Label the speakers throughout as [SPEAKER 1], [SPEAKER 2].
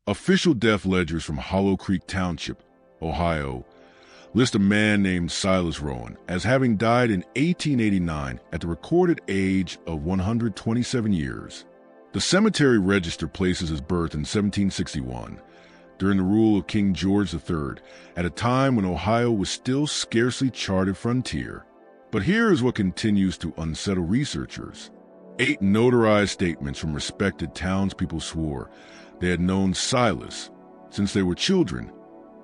[SPEAKER 1] Official death ledgers from Hollow Creek Township, Ohio, list a man named Silas Rowan as having died in 1889 at the recorded age of 127 years. The cemetery register places his birth in 1761, during the rule of King George III, at a time when Ohio was still scarcely charted frontier. But here is what continues to unsettle researchers. 8 notarized statements from respected townspeople swore they had known Silas since they were children,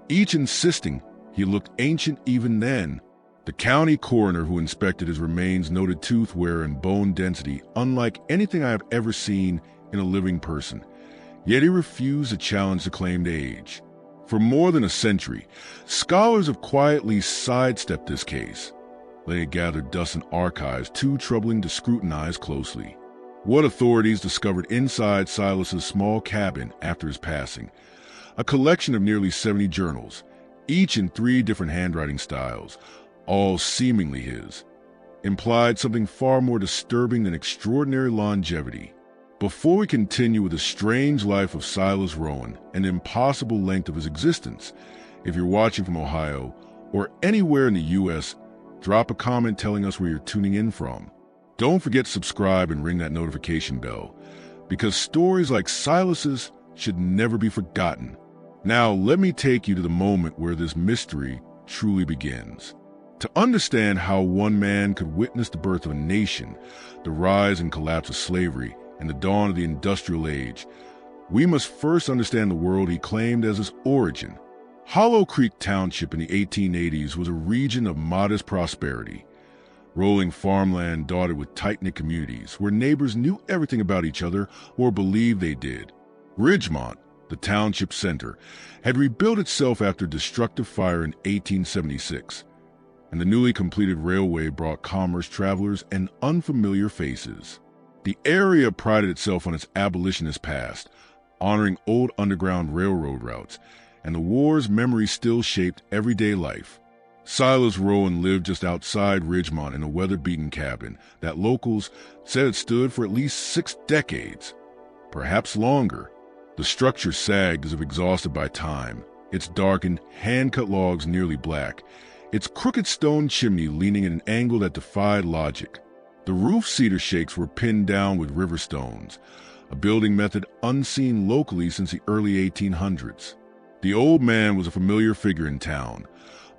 [SPEAKER 1] each insisting he looked ancient even then. The county coroner who inspected his remains noted tooth wear and bone density unlike anything I have ever seen in a living person, yet he refused to challenge the claimed age. For more than a century, scholars have quietly sidestepped this case, letting it gather dust in archives too troubling to scrutinize closely. What authorities discovered inside Silas's small cabin after his passing? A collection of nearly 70 journals, each in 3 different handwriting styles, all seemingly his, implied something far more disturbing than extraordinary longevity. Before we continue with the strange life of Silas Rowan and the impossible length of his existence, if you're watching from Ohio or anywhere in the U.S., drop a comment telling us where you're tuning in from. Don't forget to subscribe and ring that notification bell, because stories like Silas's should never be forgotten. Now, let me take you to the moment where this mystery truly begins. To understand how one man could witness the birth of a nation, the rise and collapse of slavery, and the dawn of the industrial age, we must first understand the world he claimed as his origin. Hollow Creek Township in the 1880s was a region of modest prosperity, rolling farmland dotted with tight-knit communities where neighbors knew everything about each other or believed they did. Ridgemont, the township center, had rebuilt itself after a destructive fire in 1876, and the newly completed railway brought commerce, travelers, and unfamiliar faces. The area prided itself on its abolitionist past, honoring old Underground Railroad routes, and the war's memory still shaped everyday life. Silas Rowan lived just outside Ridgemont in a weather-beaten cabin that locals said had stood for at least 6 decades, perhaps longer. The structure sagged as if exhausted by time, its darkened, hand-cut logs nearly black, its crooked stone chimney leaning at an angle that defied logic. The roof cedar shakes were pinned down with river stones, a building method unseen locally since the early 1800s. The old man was a familiar figure in town,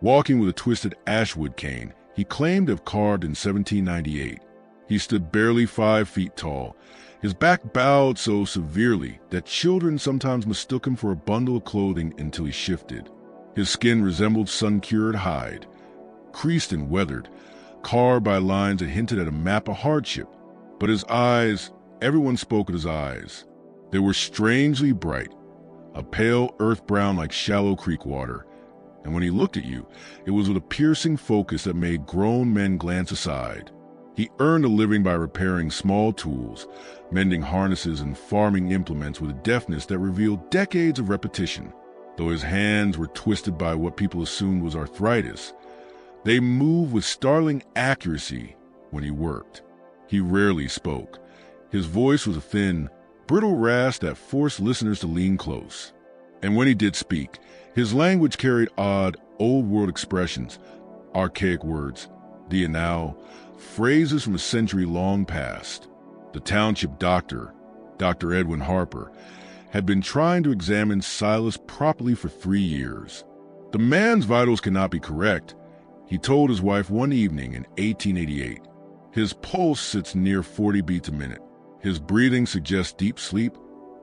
[SPEAKER 1] walking with a twisted ashwood cane he claimed to have carved in 1798. He stood barely 5 feet tall, his back bowed so severely that children sometimes mistook him for a bundle of clothing until he shifted. His skin resembled sun-cured hide, creased and weathered, carved by lines that hinted at a map of hardship. But his eyes, everyone spoke of his eyes. They were strangely bright, a pale earth brown like shallow creek water, and when he looked at you, it was with a piercing focus that made grown men glance aside. He earned a living by repairing small tools, mending harnesses and farming implements with a deftness that revealed decades of repetition. Though his hands were twisted by what people assumed was arthritis, they moved with startling accuracy when he worked. He rarely spoke. His voice was a thin, brittle rasp that forced listeners to lean close. And when he did speak, his language carried odd, old-world expressions, archaic words, the and now, phrases from a century long past. The township doctor, Dr. Edwin Harper, had been trying to examine Silas properly for 3 years. The man's vitals cannot be correct, he told his wife one evening in 1888. His pulse sits near 40 beats a minute. His breathing suggests deep sleep,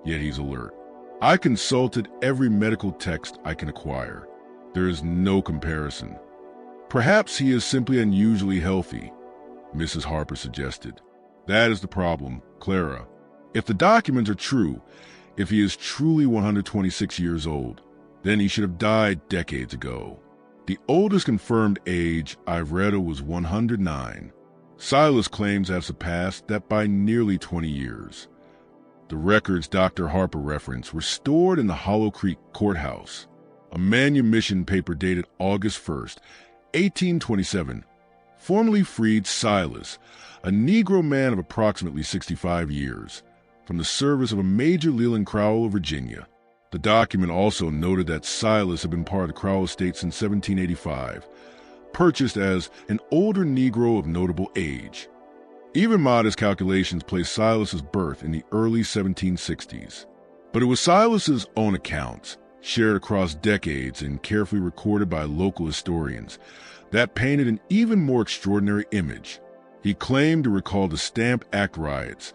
[SPEAKER 1] yet he's alert. I consulted every medical text I can acquire. There is no comparison. Perhaps he is simply unusually healthy, Mrs. Harper suggested. That is the problem, Clara. If the documents are true, if he is truly 126 years old, then he should have died decades ago. The oldest confirmed age I've read of was 109. Silas claims to have surpassed that by nearly 20 years. The records Dr. Harper referenced were stored in the Hollow Creek courthouse. A manumission paper dated August 1st, 1827, formally freed Silas, a Negro man of approximately 65 years, from the service of a Major Leland Crowell of Virginia. The document also noted that Silas had been part of the Crowell estate since 1785, purchased as an older Negro of notable age. Even modest calculations placed Silas's birth in the early 1760s. But it was Silas's own accounts, shared across decades and carefully recorded by local historians, that painted an even more extraordinary image. He claimed to recall the Stamp Act riots,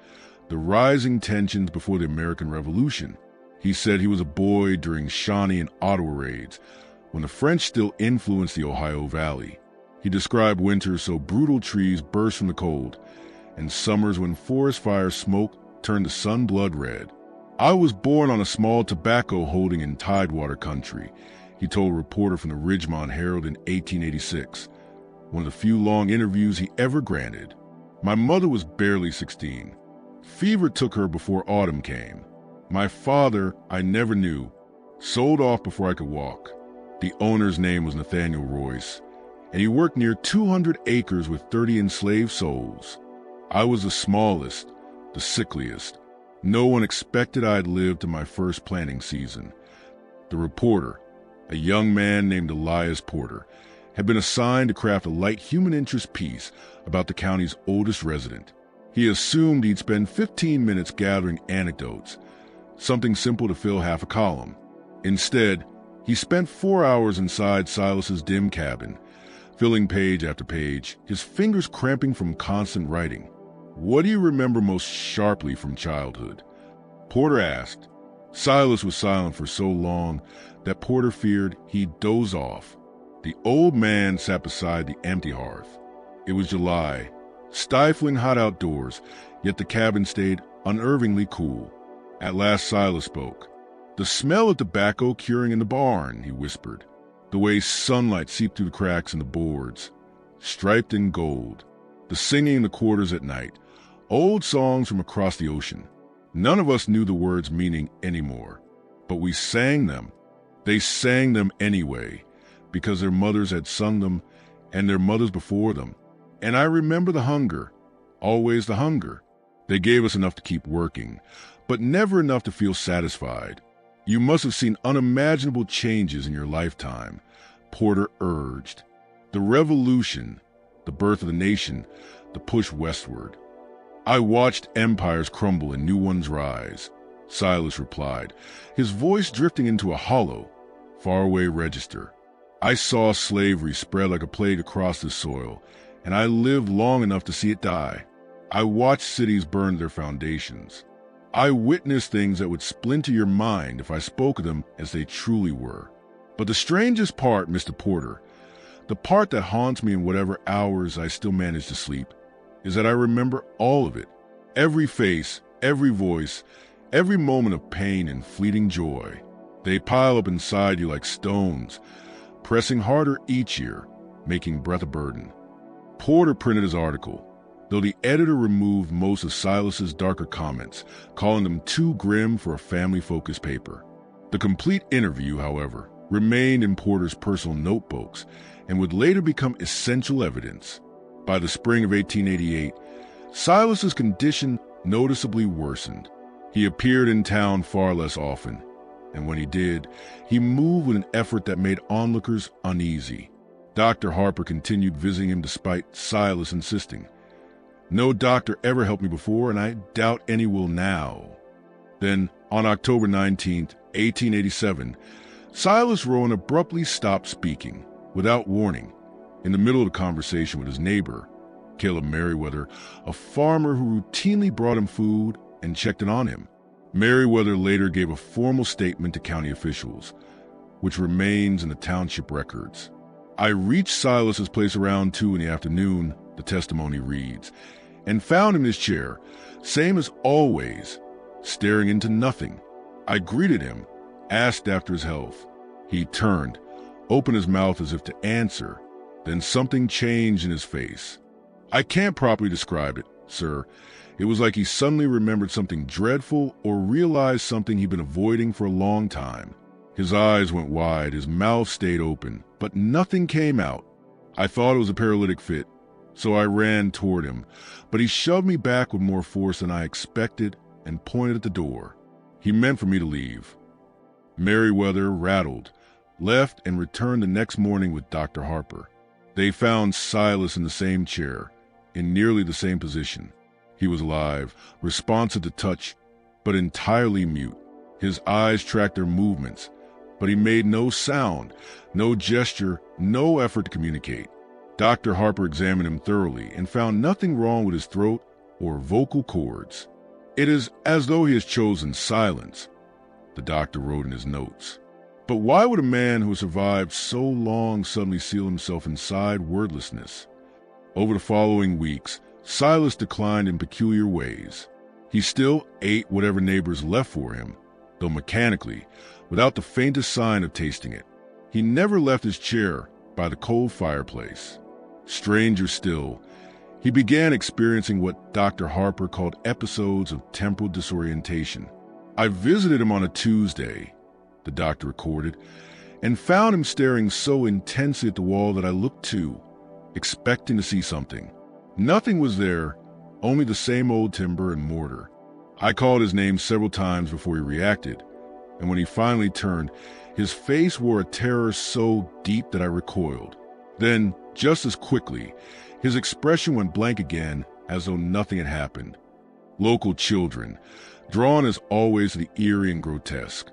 [SPEAKER 1] the rising tensions before the American Revolution. He said he was a boy during Shawnee and Ottawa raids, when the French still influenced the Ohio Valley. He described winters so brutal trees burst from the cold, and summers when forest fire smoke turned the sun blood red. "I was born on a small tobacco holding in Tidewater country," he told a reporter from the Ridgemont Herald in 1886, one of the few long interviews he ever granted. "My mother was barely 16. Fever took her before autumn came. My father, I never knew, sold off before I could walk." The owner's name was Nathaniel Royce, and he worked near 200 acres with 30 enslaved souls. "I was the smallest, the sickliest. No one expected I'd live to my first planting season." The reporter, a young man named Elias Porter, had been assigned to craft a light human interest piece about the county's oldest resident. He assumed he'd spend 15 minutes gathering anecdotes, something simple to fill half a column. Instead, he spent 4 hours inside Silas's dim cabin, filling page after page, his fingers cramping from constant writing. "What do you remember most sharply from childhood?" Porter asked. Silas was silent for so long that Porter feared he'd doze off. The old man sat beside the empty hearth. It was July, stifling hot outdoors, yet the cabin stayed unnervingly cool. At last Silas spoke. "The smell of tobacco curing in the barn," he whispered. "The way sunlight seeped through the cracks in the boards, striped in gold. The singing in the quarters at night, old songs from across the ocean. None of us knew the words' meaning anymore, but we sang them. They sang them anyway, because their mothers had sung them and their mothers before them. And I remember the hunger, always the hunger. They gave us enough to keep working, but never enough to feel satisfied. You must have seen unimaginable changes in your lifetime," Porter urged. "The revolution, the birth of the nation, the push westward." "I watched empires crumble and new ones rise," Silas replied, his voice drifting into a hollow, faraway register. "I saw slavery spread like a plague across this soil, and I lived long enough to see it die. I watched cities burn to their foundations. I witnessed things that would splinter your mind if I spoke of them as they truly were. But the strangest part, Mr. Porter, the part that haunts me in whatever hours I still manage to sleep, is that I remember all of it. Every face, every voice, every moment of pain and fleeting joy. They pile up inside you like stones, pressing harder each year, making breath a burden." Porter printed his article, though the editor removed most of Silas's darker comments, calling them too grim for a family-focused paper. The complete interview, however, remained in Porter's personal notebooks and would later become essential evidence. By the spring of 1888, Silas's condition noticeably worsened. He appeared in town far less often, and when he did, he moved with an effort that made onlookers uneasy. Dr. Harper continued visiting him despite Silas insisting. "No doctor ever helped me before, and I doubt any will now." Then, on October 19, 1887, Silas Rowan abruptly stopped speaking, without warning, in the middle of a conversation with his neighbor, Caleb Merriweather, a farmer who routinely brought him food and checked in on him. Merriweather later gave a formal statement to county officials, which remains in the township records. "I reached Silas's place around 2 in the afternoon," the testimony reads, "and found him in his chair, same as always, staring into nothing. I greeted him, asked after his health. He turned, opened his mouth as if to answer, then something changed in his face. I can't properly describe it, sir. It was like he suddenly remembered something dreadful or realized something he'd been avoiding for a long time. His eyes went wide, his mouth stayed open, but nothing came out. I thought it was a paralytic fit, so I ran toward him, but he shoved me back with more force than I expected and pointed at the door. He meant for me to leave." Merriweather, rattled, left and returned the next morning with Dr. Harper. They found Silas in the same chair, in nearly the same position. He was alive, responsive to touch, but entirely mute. His eyes tracked their movements, but he made no sound, no gesture, no effort to communicate. Dr. Harper examined him thoroughly and found nothing wrong with his throat or vocal cords. "It is as though he has chosen silence," the doctor wrote in his notes. But why would a man who survived so long suddenly seal himself inside wordlessness? Over the following weeks, Silas declined in peculiar ways. He still ate whatever neighbors left for him, though mechanically, without the faintest sign of tasting it. He never left his chair by the cold fireplace. Stranger still, he began experiencing what Dr. Harper called episodes of temporal disorientation. "I visited him on a Tuesday," the doctor recorded, "and found him staring so intensely at the wall that I looked too, expecting to see something. Nothing was there, only the same old timber and mortar. I called his name several times before he reacted, and when he finally turned, his face wore a terror so deep that I recoiled. Then, just as quickly, his expression went blank again, as though nothing had happened." Local children, drawn as always to the eerie and grotesque,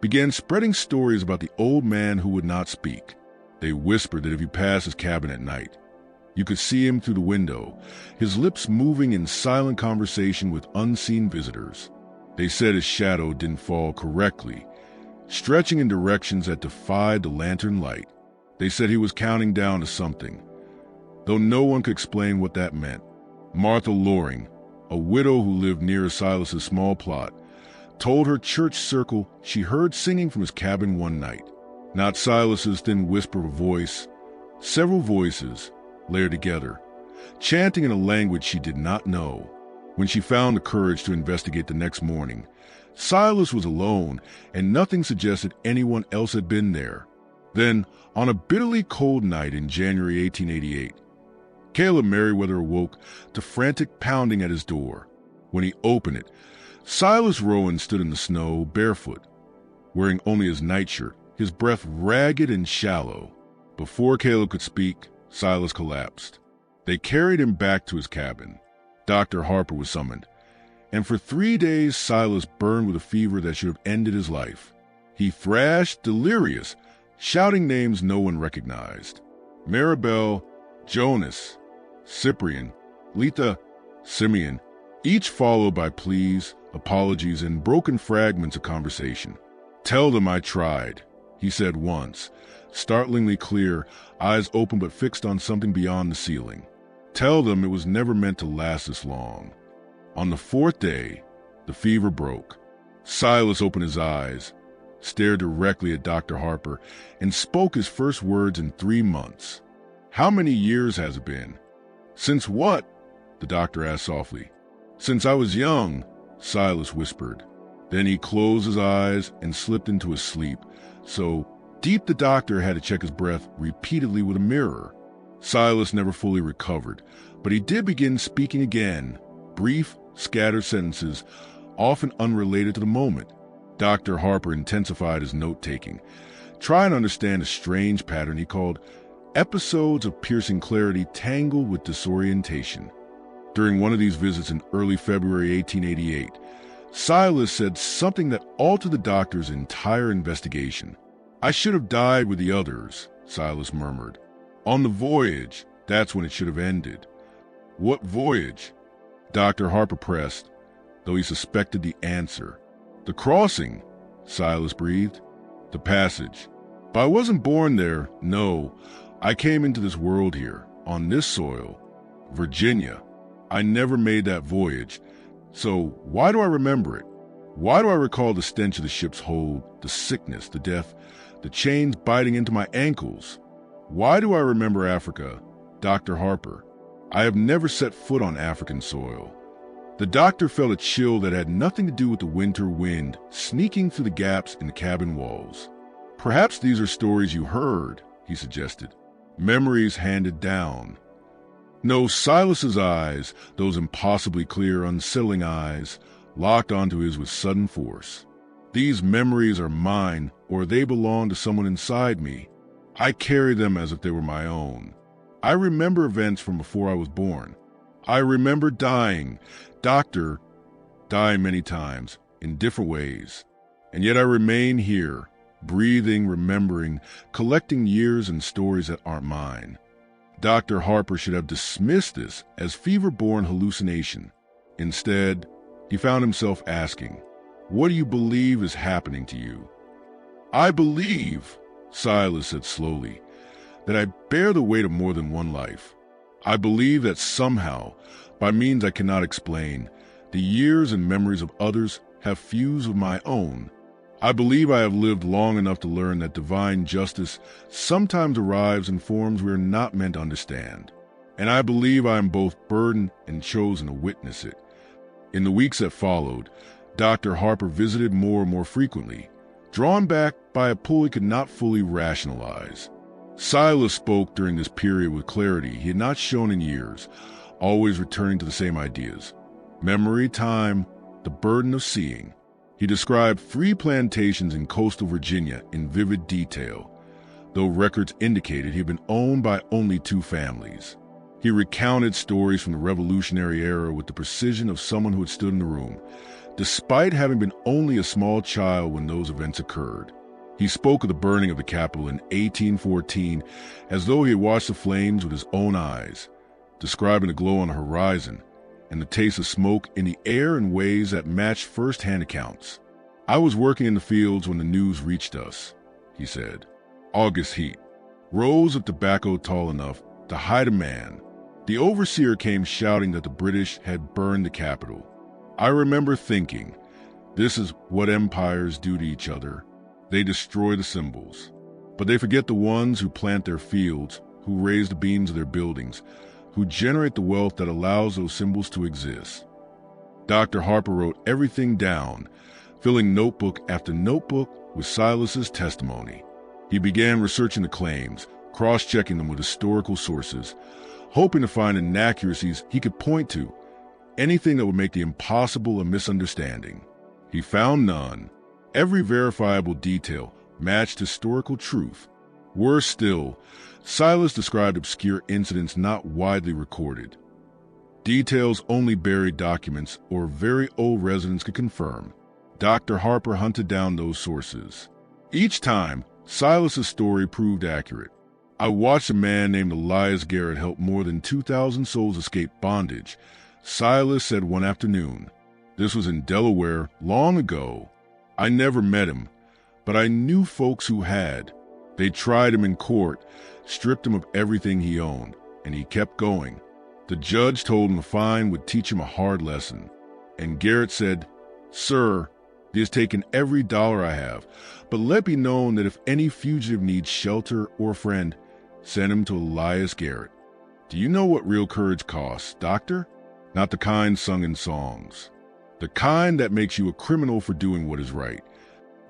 [SPEAKER 1] began spreading stories about the old man who would not speak. They whispered that if you passed his cabin at night, you could see him through the window, his lips moving in silent conversation with unseen visitors. They said his shadow didn't fall correctly, stretching in directions that defied the lantern light. They said he was counting down to something, though no one could explain what that meant. Martha Loring, a widow who lived near Silas's small plot, told her church circle she heard singing from his cabin one night. Not Silas's thin whisper of a voice, several voices, layered together, chanting in a language she did not know. When she found the courage to investigate the next morning, Silas was alone, and nothing suggested anyone else had been there. Then, on a bitterly cold night in January 1888, Caleb Merriweather awoke to frantic pounding at his door. When he opened it, Silas Rowan stood in the snow, barefoot, wearing only his nightshirt, his breath ragged and shallow. Before Caleb could speak, Silas collapsed. They carried him back to his cabin. Dr. Harper was summoned, and for 3 days Silas burned with a fever that should have ended his life. He thrashed, delirious, shouting names no one recognized. Maribel, Jonas, Cyprian, Letha, Simeon, each followed by pleas, apologies, and broken fragments of conversation. "Tell them I tried," he said once, startlingly clear, eyes open but fixed on something beyond the ceiling. "Tell them it was never meant to last this long." On the 4th day, the fever broke. Silas opened his eyes, stared directly at Dr. Harper, and spoke his first words in 3 months. "How many years has it been?" "Since what?" the doctor asked softly. "Since I was young," Silas whispered. Then he closed his eyes and slipped into his sleep, so deep the doctor had to check his breath repeatedly with a mirror. Silas never fully recovered, but he did begin speaking again, brief, scattered sentences, often unrelated to the moment. Dr. Harper intensified his note-taking, trying to understand a strange pattern he called episodes of piercing clarity tangled with disorientation. During one of these visits in early February 1888, Silas said something that altered the doctor's entire investigation. "I should have died with the others," Silas murmured. "On the voyage, that's when it should have ended." "What voyage?" Dr. Harper pressed, though he suspected the answer. "The crossing," Silas breathed. "The passage. But I wasn't born there, no. I came into this world here, on this soil, Virginia. I never made that voyage. So why do I remember it? Why do I recall the stench of the ship's hold, the sickness, the death, the chains biting into my ankles? Why do I remember Africa, Dr. Harper? I have never set foot on African soil." The doctor felt a chill that had nothing to do with the winter wind sneaking through the gaps in the cabin walls. "Perhaps these are stories you heard," he suggested. "Memories handed down." No, Silas's eyes, those impossibly clear, unsettling eyes, locked onto his with sudden force. These memories are mine, or they belong to someone inside me. I carry them as if they were my own. I remember events from before I was born. I remember dying. Doctor, die many times, in different ways. And yet I remain here, breathing, remembering, collecting years and stories that aren't mine. Dr. Harper should have dismissed this as fever-born hallucination. Instead, he found himself asking, "What do you believe is happening to you?" "I believe," Silas said slowly, "that I bear the weight of more than one life. I believe that somehow, by means I cannot explain, the years and memories of others have fused with my own. I believe I have lived long enough to learn that divine justice sometimes arrives in forms we are not meant to understand. And I believe I am both burdened and chosen to witness it." In the weeks that followed, Dr. Harper visited more and more frequently, drawn back by a pull he could not fully rationalize. Silas spoke during this period with clarity he had not shown in years, always returning to the same ideas: memory, time, the burden of seeing. He described 3 plantations in coastal Virginia in vivid detail, though records indicated he had been owned by only 2 families. He recounted stories from the Revolutionary era with the precision of someone who had stood in the room, despite having been only a small child when those events occurred. He spoke of the burning of the Capitol in 1814 as though he had watched the flames with his own eyes, describing the glow on the horizon and the taste of smoke in the air in ways that matched first-hand accounts. "I was working in the fields when the news reached us," he said. August heat. Rows of tobacco tall enough to hide a man. The overseer came shouting that the British had burned the Capitol. I remember thinking, this is what empires do to each other. They destroy the symbols. But they forget the ones who plant their fields, who raise the beams of their buildings, who generate the wealth that allows those symbols to exist. Dr. Harper wrote everything down, filling notebook after notebook with Silas's testimony. He began researching the claims, cross-checking them with historical sources, hoping to find inaccuracies he could point to, anything that would make the impossible a misunderstanding. He found none. Every verifiable detail matched historical truth. Worse still, Silas described obscure incidents not widely recorded. Details only buried documents or very old residents could confirm. Dr. Harper hunted down those sources. Each time, Silas's story proved accurate. "I watched a man named Elias Garrett help more than 2,000 souls escape bondage," Silas said one afternoon. "This was in Delaware long ago. I never met him, but I knew folks who had. They tried him in court, stripped him of everything he owned, and he kept going. The judge told him the fine would teach him a hard lesson. And Garrett said, 'Sir, he has taken every dollar I have, but let be known that if any fugitive needs shelter or a friend, send him to Elias Garrett.' Do you know what real courage costs, doctor? Not the kind sung in songs. The kind that makes you a criminal for doing what is right."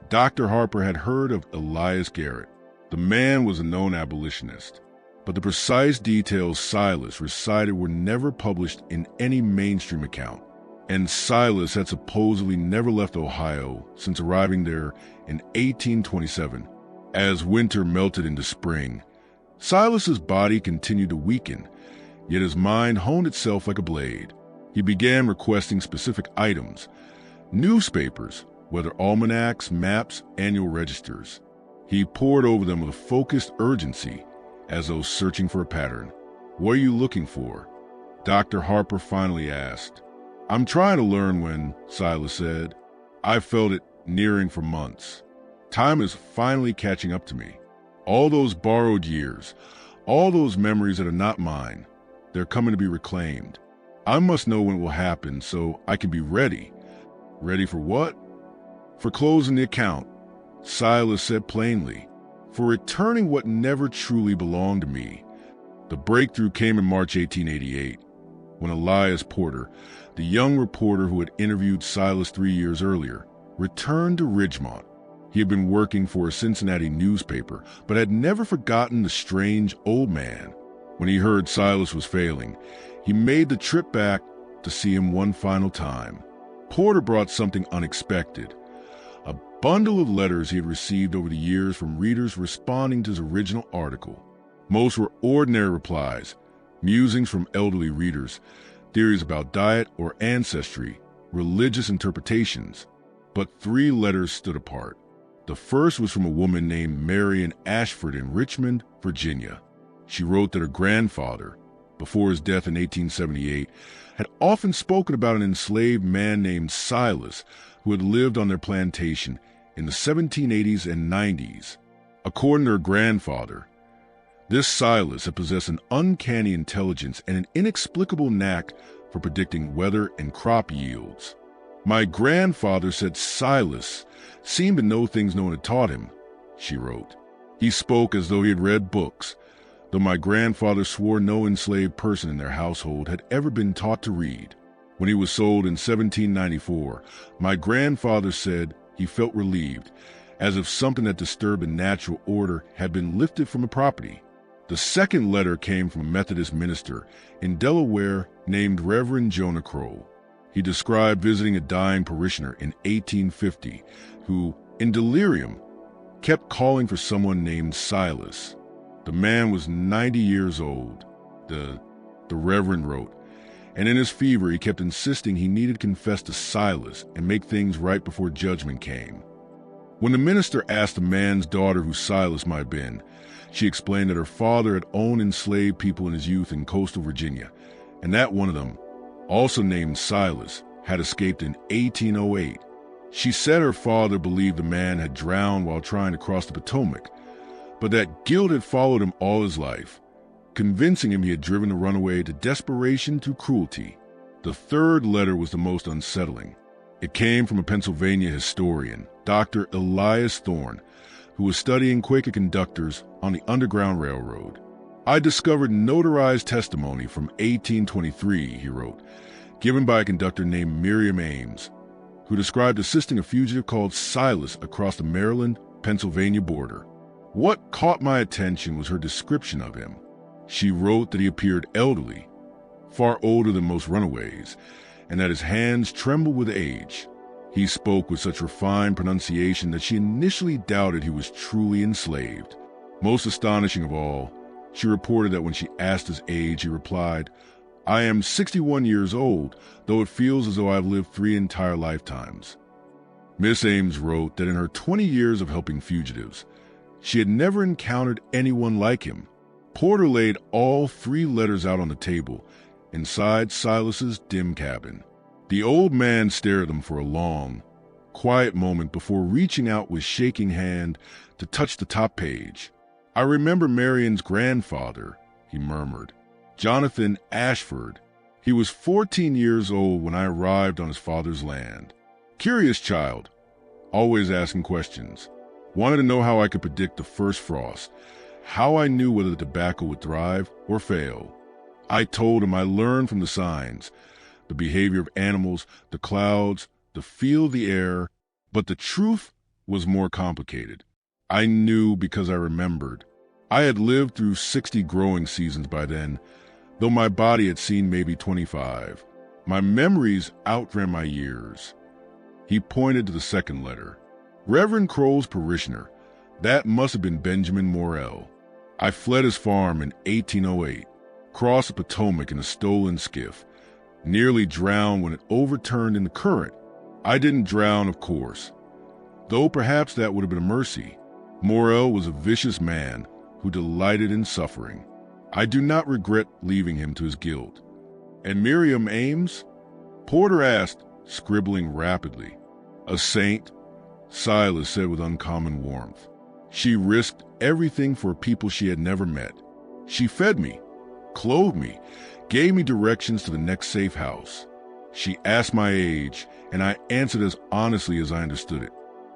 [SPEAKER 1] Dr. Harper had heard of Elias Garrett. The man was a known abolitionist, but the precise details Silas recited were never published in any mainstream account. And Silas had supposedly never left Ohio since arriving there in 1827. As winter melted into spring, Silas's body continued to weaken, yet his mind honed itself like a blade. He began requesting specific items, newspapers, whether almanacs, maps, annual registers. He pored over them with a focused urgency, as though searching for a pattern. "What are you looking for?" Dr. Harper finally asked. "I'm trying to learn when," Silas said. "I've felt it nearing for months. Time is finally catching up to me. All those borrowed years, all those memories that are not mine, they're coming to be reclaimed. I must know when it will happen so I can be ready." "Ready for what?" "For closing the account," Silas said plainly. "For returning what never truly belonged to me." The breakthrough came in March 1888, when Elias Porter, the young reporter who had interviewed Silas 3 years earlier, returned to Ridgemont. He had been working for a Cincinnati newspaper, but had never forgotten the strange old man. When he heard Silas was failing, he made the trip back to see him one final time. Porter brought something unexpected, a bundle of letters he had received over the years from readers responding to his original article. Most were ordinary replies, musings from elderly readers, theories about diet or ancestry, religious interpretations. But 3 letters stood apart. The first was from a woman named Marion Ashford in Richmond, Virginia. She wrote that her grandfather, before his death in 1878, had often spoken about an enslaved man named Silas who had lived on their plantation in the 1780s and 90s. According to her grandfather, this Silas had possessed an uncanny intelligence and an inexplicable knack for predicting weather and crop yields. My grandfather said Silas seemed to know things no one had taught him, she wrote. He spoke as though he had read books, though my grandfather swore no enslaved person in their household had ever been taught to read. When he was sold in 1794, my grandfather said he felt relieved, as if something that disturbed the natural order had been lifted from the property. The second letter came from a Methodist minister in Delaware named Reverend Jonah Crow. He described visiting a dying parishioner in 1850 who, in delirium, kept calling for someone named Silas. The man was 90 years old, the Reverend wrote, and in his fever he kept insisting he needed to confess to Silas and make things right before judgment came. When the minister asked the man's daughter who Silas might have been, she explained that her father had owned enslaved people in his youth in coastal Virginia, and that one of them, also named Silas, had escaped in 1808. She said her father believed the man had drowned while trying to cross the Potomac, but that guilt had followed him all his life, convincing him he had driven the runaway to desperation through cruelty. The third letter was the most unsettling. It came from a Pennsylvania historian, Dr. Elias Thorne, who was studying Quaker conductors on the Underground Railroad. I discovered notarized testimony from 1823, he wrote, given by a conductor named Miriam Ames, who described assisting a fugitive called Silas across the Maryland-Pennsylvania border. What caught my attention was her description of him. She wrote that he appeared elderly, far older than most runaways, and that his hands trembled with age. He spoke with such refined pronunciation that she initially doubted he was truly enslaved. Most astonishing of all, she reported that when she asked his age, he replied, "I am 61 years old, though it feels as though I've lived 3 entire lifetimes." Miss Ames wrote that in her 20 years of helping fugitives, she had never encountered anyone like him. Porter laid all 3 letters out on the table inside Silas's dim cabin. The old man stared at them for a long, quiet moment before reaching out with shaking hand to touch the top page. "I remember Marion's grandfather," he murmured, "Jonathan Ashford. He was 14 years old when I arrived on his father's land. Curious child, always asking questions. Wanted to know how I could predict the first frost, how I knew whether the tobacco would thrive or fail. I told him I learned from the signs, the behavior of animals, the clouds, the feel of the air, but the truth was more complicated. I knew because I remembered. I had lived through 60 growing seasons by then, though my body had seen maybe 25. My memories outran my years." He pointed to the second letter. "Reverend Crow's parishioner. That must have been Benjamin Morrell. I fled his farm in 1808, crossed the Potomac in a stolen skiff, nearly drowned when it overturned in the current. I didn't drown, of course, though perhaps that would have been a mercy. Morrell was a vicious man who delighted in suffering. I do not regret leaving him to his guilt." "And Miriam Ames?" Porter asked, scribbling rapidly. "A saint," Silas said with uncommon warmth. "She risked everything for people she had never met. She fed me, clothed me, gave me directions to the next safe house. She asked my age, and I answered as honestly as I understood it.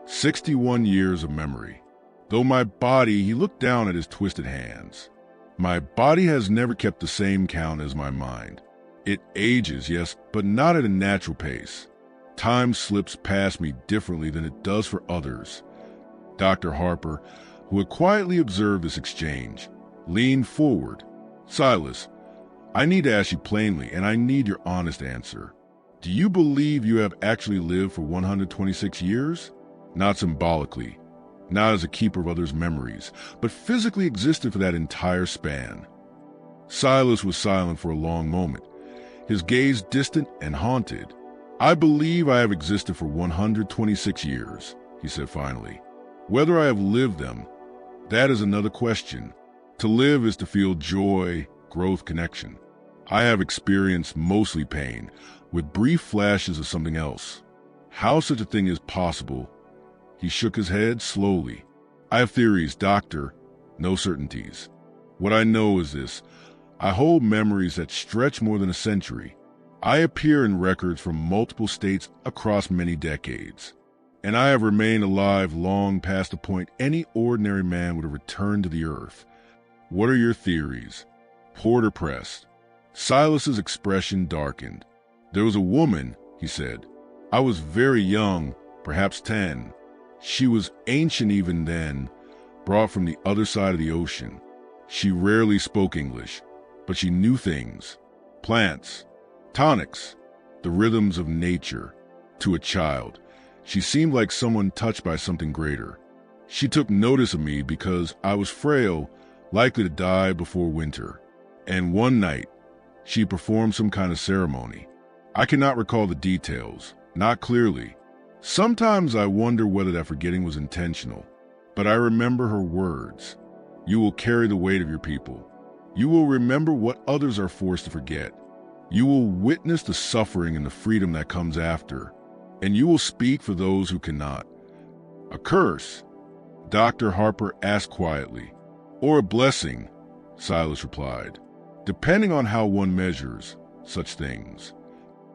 [SPEAKER 1] 61 years of memory. Though my body," he looked down at his twisted hands, "my body has never kept the same count as my mind. It ages, yes, but not at a natural pace. Time slips past me differently than it does for others." Dr. Harper, who had quietly observed this exchange, leaned forward. "Silas, I need to ask you plainly, and I need your honest answer. Do you believe you have actually lived for 126 years? not symbolically, not as a keeper of others' memories, but physically existed for that entire span. Silas was silent for a long moment, his gaze distant and haunted. "I believe I have existed for 126 years, he said finally. "Whether I have lived them, that is another question. To live is to feel joy, growth, connection. I have experienced mostly pain, with brief flashes of something else. How such a thing is possible?" He shook his head slowly. "I have theories, doctor, no certainties. What I know is this: I hold memories that stretch more than a century. I appear in records from multiple states across many decades. And I have remained alive long past the point any ordinary man would have returned to the earth. What are your theories?" Porter pressed. Silas's expression darkened. "There was a woman," he said. "I was very young, perhaps 10. She was ancient even then, brought from the other side of the ocean. She rarely spoke English, but she knew things. Plants, tonics, the rhythms of nature. To a child, she seemed like someone touched by something greater. She took notice of me because I was frail, likely to die before winter. And one night, she performed some kind of ceremony. I cannot recall the details, not clearly. Sometimes I wonder whether that forgetting was intentional. But I remember her words. You will carry the weight of your people. You will remember what others are forced to forget. You will witness the suffering and the freedom that comes after. And you will speak for those who cannot. A curse? Dr. Harper asked quietly. Or a blessing, Silas replied, depending on how one measures such things.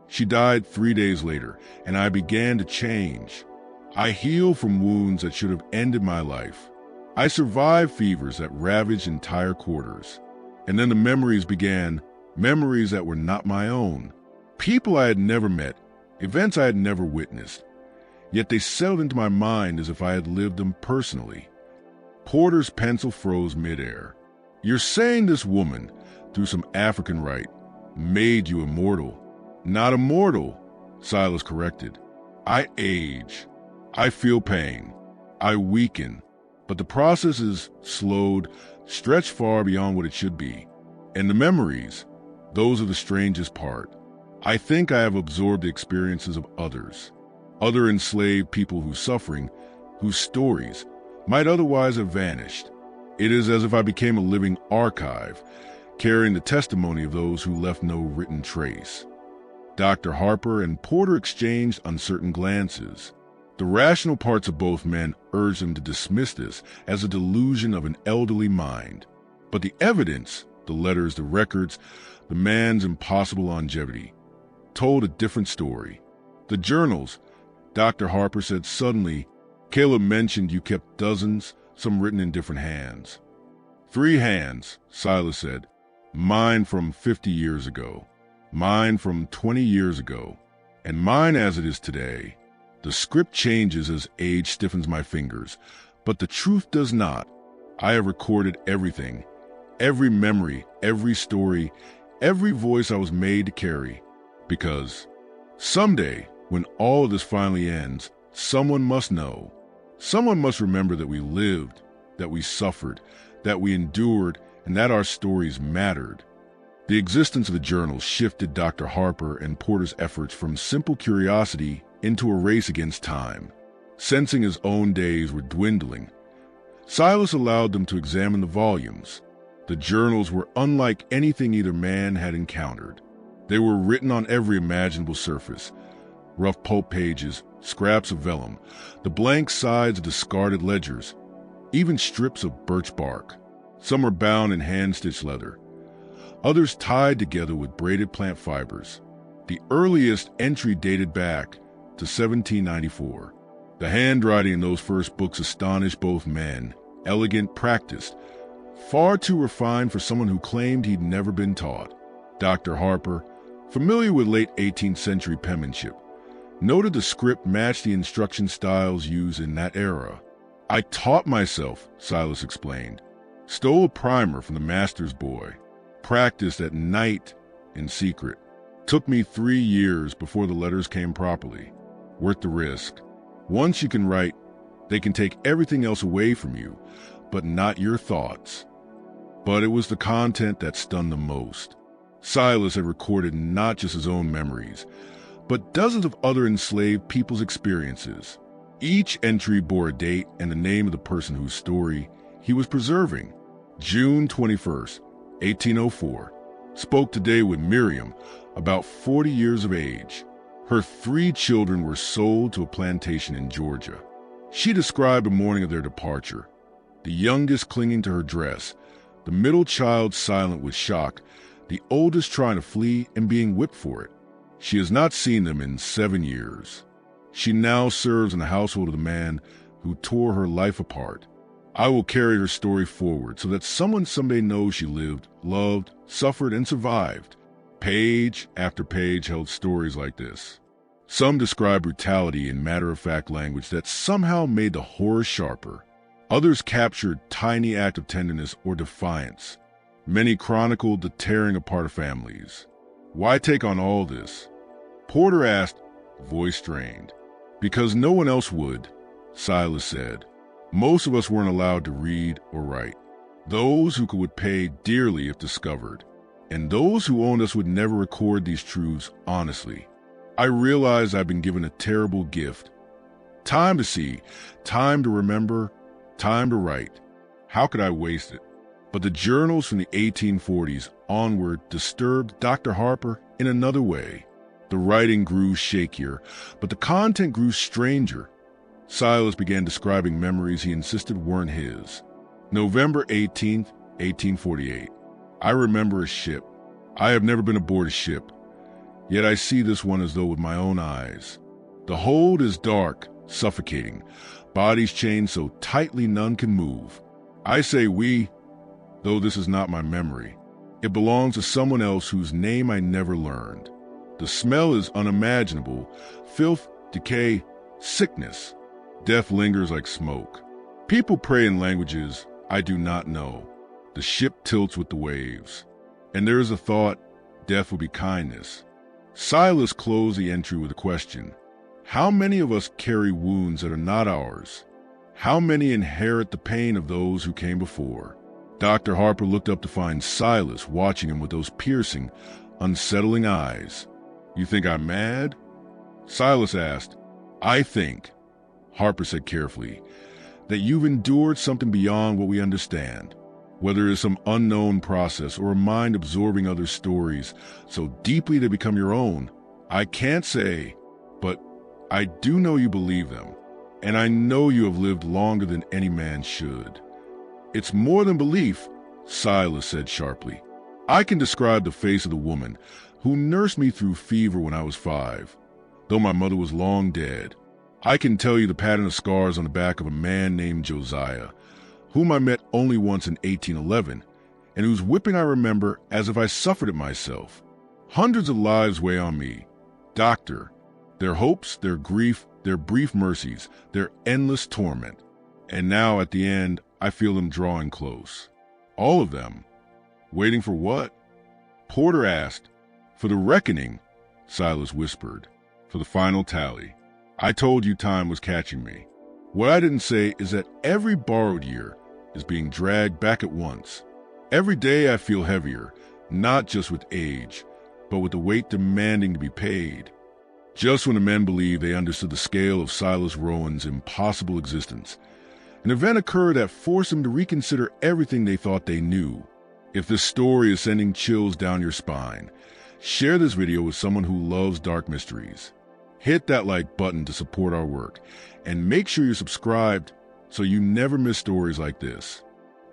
[SPEAKER 1] She died 3 days later, and I began to change. I healed from wounds that should have ended my life. I survived fevers that ravaged entire quarters. And then the memories began, memories that were not my own. People I had never met, events I had never witnessed. Yet they settled into my mind as if I had lived them personally. Porter's pencil froze midair. You're saying this woman, through some African rite, made you immortal. Not immortal, Silas corrected. I age. I feel pain. I weaken. But the process is slowed, stretched far beyond what it should be. And the memories, those are the strangest part. I think I have absorbed the experiences of others. Other enslaved people whose suffering, whose stories, might otherwise have vanished. It is as if I became a living archive, carrying the testimony of those who left no written trace. Dr. Harper and Porter exchanged uncertain glances. The rational parts of both men urged them to dismiss this as a delusion of an elderly mind. But the evidence, the letters, the records, the man's impossible longevity, told a different story. The journals, Dr. Harper said suddenly. Caleb mentioned you kept dozens, some written in different hands. 3 hands, Silas said. Mine from 50 years ago. Mine from 20 years ago. And mine as it is today. The script changes as age stiffens my fingers, but the truth does not. I have recorded everything, every memory, every story, every voice I was made to carry. Because someday, when all of this finally ends, someone must know. Someone must remember that we lived, that we suffered, that we endured, and that our stories mattered. The existence of the journals shifted Dr. Harper and Porter's efforts from simple curiosity into a race against time. Sensing his own days were dwindling, Silas allowed them to examine the volumes. The journals were unlike anything either man had encountered. They were written on every imaginable surface. Rough pulp pages, scraps of vellum, the blank sides of discarded ledgers, even strips of birch bark. Some were bound in hand-stitched leather, others tied together with braided plant fibers. The earliest entry dated back to 1794. The handwriting in those first books astonished both men. Elegant, practiced, far too refined for someone who claimed he'd never been taught. Dr. Harper, familiar with late 18th century penmanship, noted the script matched the instruction styles used in that era. I taught myself, Silas explained. Stole a primer from the master's boy. Practiced at night in secret. Took me 3 years before the letters came properly. Worth the risk. Once you can write, They can take everything else away from you, but not your thoughts. But it was the content that stunned them most. Silas had recorded not just his own memories, but dozens of other enslaved people's experiences. Each entry bore a date and the name of the person whose story he was preserving. June 21st, 1804. Spoke today with Miriam, about 40 years of age. Her 3 children were sold to a plantation in Georgia. She described the morning of their departure, the youngest clinging to her dress, the middle child silent with shock, the oldest trying to flee and being whipped for it. She has not seen them in 7 years. She now serves in the household of the man who tore her life apart. I will carry her story forward so that someone someday knows she lived, loved, suffered, and survived. Page after page held stories like this. Some describe brutality in matter-of-fact language that somehow made the horror sharper. Others captured tiny act of tenderness or defiance. Many chronicled the tearing apart of families. Why take on all this? Porter asked, voice strained. Because no one else would, Silas said. Most of us weren't allowed to read or write. Those who would pay dearly if discovered. And those who owned us would never record these truths honestly. I realized I'd been given a terrible gift. Time to see, time to remember, time to write. How could I waste it? But the journals from the 1840s onward disturbed Dr. Harper in another way. The writing grew shakier, but the content grew stranger. Silas began describing memories he insisted weren't his. November 18th, 1848. I remember a ship. I have never been aboard a ship, yet I see this one as though with my own eyes. The hold is dark, suffocating, bodies chained so tightly none can move. I say we, though this is not my memory. It belongs to someone else whose name I never learned. The smell is unimaginable, filth, decay, sickness. Death lingers like smoke. People pray in languages I do not know. The ship tilts with the waves. And there is a thought, death will be kindness. Silas closed the entry with a question. How many of us carry wounds that are not ours? How many inherit the pain of those who came before? Dr. Harper looked up to find Silas watching him with those piercing, unsettling eyes. You think I'm mad? Silas asked. I think, Harper said carefully, that you've endured something beyond what we understand. Whether it is some unknown process or a mind absorbing other stories so deeply they become your own, I can't say, but I do know you believe them, and I know you have lived longer than any man should. It's more than belief, Silas said sharply. I can describe the face of the woman who nursed me through fever when I was 5, though my mother was long dead. I can tell you the pattern of scars on the back of a man named Josiah, whom I met only once in 1811, and whose whipping I remember as if I suffered it myself. Hundreds of lives weigh on me. Doctor, their hopes, their grief, their brief mercies, their endless torment. And now at the end, I feel them drawing close. All of them. Waiting for what? Porter asked. For the reckoning, Silas whispered. For the final tally. I told you time was catching me. What I didn't say is that every borrowed year is being dragged back at once. Every day I feel heavier, not just with age, but with the weight demanding to be paid. Just when the men believed they understood the scale of Silas Rowan's impossible existence, an event occurred that forced them to reconsider everything they thought they knew. If this story is sending chills down your spine, share this video with someone who loves dark mysteries. Hit that like button to support our work, and make sure you're subscribed so you never miss stories like this.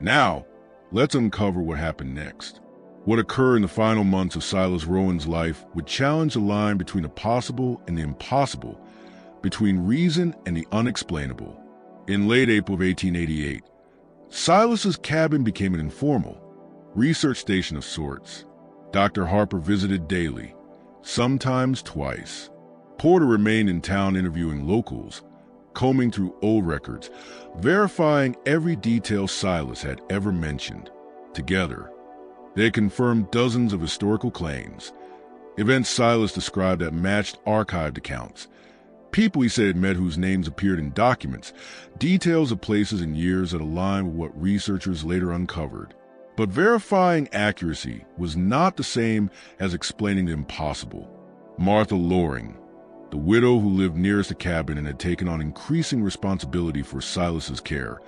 [SPEAKER 1] Now, let's uncover what happened next. What occurred in the final months of Silas Rowan's life would challenge the line between the possible and the impossible, between reason and the unexplainable. In late April of 1888, Silas's cabin became an informal research station of sorts. Dr. Harper visited daily, sometimes twice. Porter remained in town interviewing locals, combing through old records, verifying every detail Silas had ever mentioned. Together, they had confirmed dozens of historical claims, events Silas described that matched archived accounts, People he said had met whose names appeared in documents, details of places and years that align with what researchers later uncovered. But verifying accuracy was not the same as explaining the impossible. Martha Loring, the widow who lived nearest the cabin and had taken on increasing responsibility for Silas's care,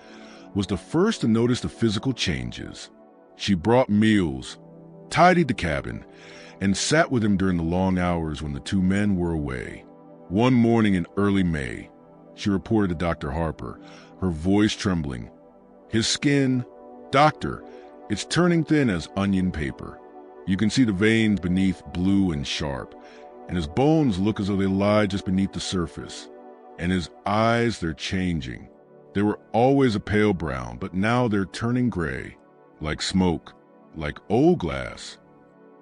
[SPEAKER 1] was the first to notice the physical changes. She brought meals, tidied the cabin, and sat with him during the long hours when the two men were away. One morning in early May, she reported to Dr. Harper, her voice trembling. His skin, "Doctor, it's turning thin as onion paper. You can see the veins beneath blue and sharp, and his bones look as though they lie just beneath the surface. And his eyes, they're changing. They were always a pale brown, but now they're turning gray, like smoke, like old glass."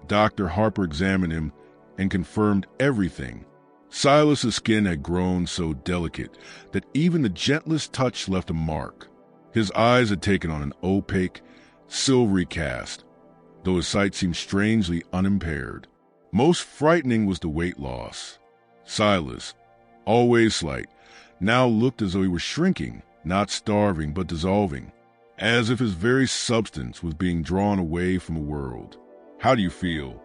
[SPEAKER 1] Dr. Harper examined him and confirmed everything. Silas's skin had grown so delicate that even the gentlest touch left a mark. His eyes had taken on an opaque, silvery cast, though his sight seemed strangely unimpaired. Most frightening was the weight loss. Silas, always slight, now looked as though he were shrinking, not starving but dissolving, as if his very substance was being drawn away from the world. "How do you feel?"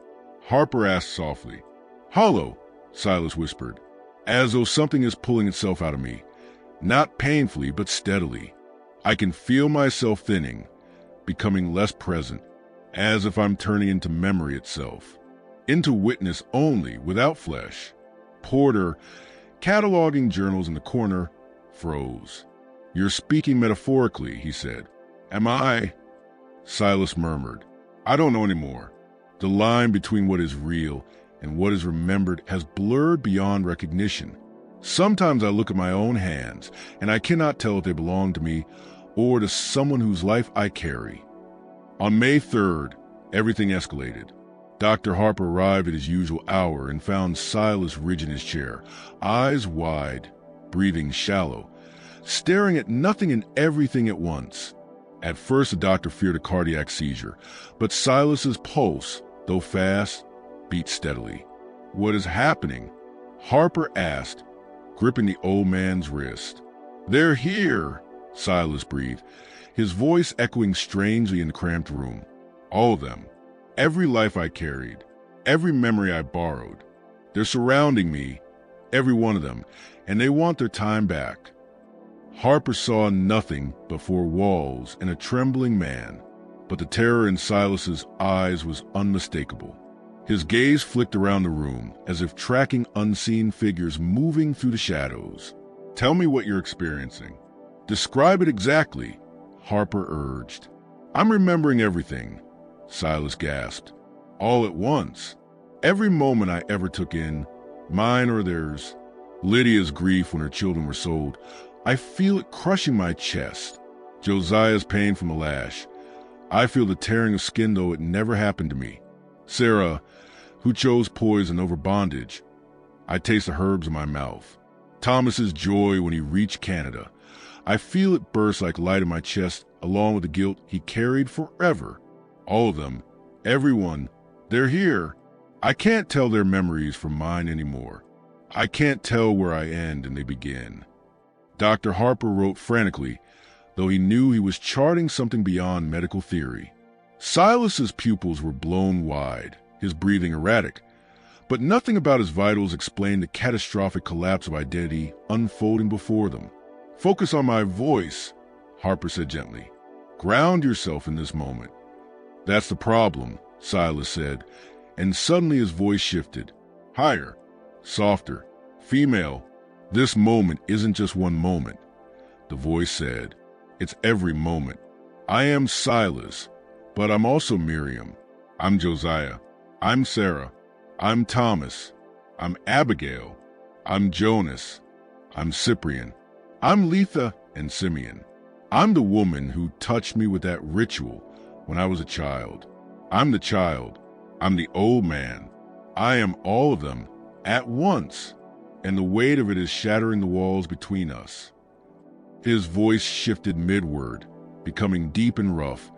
[SPEAKER 1] Harper asked softly. "Hollow," Silas whispered, "as though something is pulling itself out of me, not painfully but steadily. I can feel myself thinning, becoming less present, as if I'm turning into memory itself, into witness only, without flesh." Porter, cataloging journals in the corner, froze. "You're speaking metaphorically," he said. "Am I?" Silas murmured. "I don't know anymore. The line between what is real and what is remembered has blurred beyond recognition. Sometimes I look at my own hands, and I cannot tell if they belong to me or to someone whose life I carry." On May 3rd, everything escalated. Dr. Harper arrived at his usual hour and found Silas rigid in his chair, eyes wide, breathing shallow, staring at nothing and everything at once. At first, the doctor feared a cardiac seizure, but Silas's pulse, though fast, beat steadily. "What is happening?" Harper asked, gripping the old man's wrist. "They're here," Silas breathed, his voice echoing strangely in the cramped room. "All of them. Every life I carried. Every memory I borrowed. They're surrounding me, every one of them, and they want their time back." Harper saw nothing but four walls and a trembling man, but the terror in Silas's eyes was unmistakable. His gaze flicked around the room, as if tracking unseen figures moving through the shadows. "Tell me what you're experiencing. Describe it exactly," Harper urged. "I'm remembering everything," Silas gasped. "All at once. Every moment I ever took in, mine or theirs. Lydia's grief when her children were sold. I feel it crushing my chest. Josiah's pain from the lash. I feel the tearing of skin though it never happened to me. Sarah, who chose poison over bondage. I taste the herbs in my mouth. Thomas's joy when he reached Canada. I feel it burst like light in my chest along with the guilt he carried forever. All of them, everyone, they're here. I can't tell their memories from mine anymore. I can't tell where I end and they begin." Dr. Harper wrote frantically, though he knew he was charting something beyond medical theory. Silas's pupils were blown wide, his breathing erratic, but nothing about his vitals explained the catastrophic collapse of identity unfolding before them. "Focus on my voice," Harper said gently. "Ground yourself in this moment." "That's the problem," Silas said, and suddenly his voice shifted. Higher, softer, female. "This moment isn't just one moment," the voice said. "It's every moment. I am Silas, but I'm also Miriam. I'm Josiah. I'm Sarah. I'm Thomas. I'm Abigail. I'm Jonas. I'm Cyprian. I'm Letha and Simeon. I'm the woman who touched me with that ritual when I was a child. I'm the child. I'm the old man. I am all of them at once, and the weight of it is shattering the walls between us." His voice shifted midward, becoming deep and rough,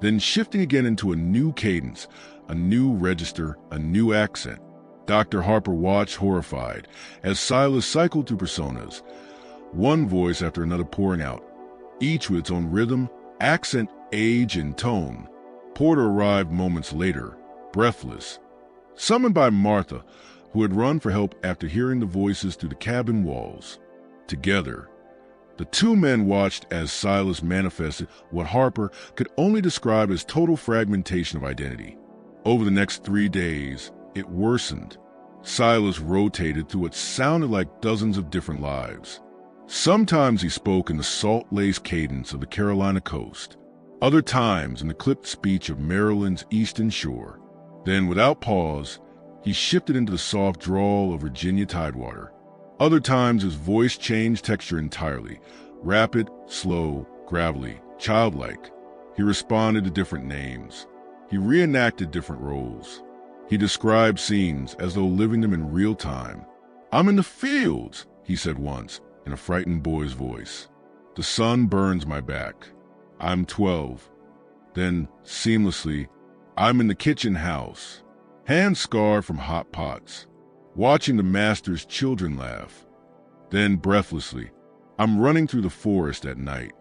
[SPEAKER 1] then shifting again into a new cadence, a new register, a new accent. Dr. Harper watched horrified as Silas cycled through personas, one voice after another pouring out, each with its own rhythm, accent, age, and tone. Porter arrived moments later, breathless, summoned by Martha, who had run for help after hearing the voices through the cabin walls. Together, the two men watched as Silas manifested what Harper could only describe as total fragmentation of identity. Over the next 3 days, it worsened. Silas rotated through what sounded like dozens of different lives. Sometimes he spoke in the salt-laced cadence of the Carolina coast, other times in the clipped speech of Maryland's eastern shore. Then, without pause, he shifted into the soft drawl of Virginia tidewater. Other times his voice changed texture entirely, rapid, slow, gravelly, childlike. He responded to different names. He reenacted different roles. He described scenes as though living them in real time. "I'm in the fields," he said once, in a frightened boy's voice. "The sun burns my back. I'm 12. Then, seamlessly, I'm in the kitchen house, hands scarred from hot pots, watching the master's children laugh. Then, breathlessly, I'm running through the forest at night,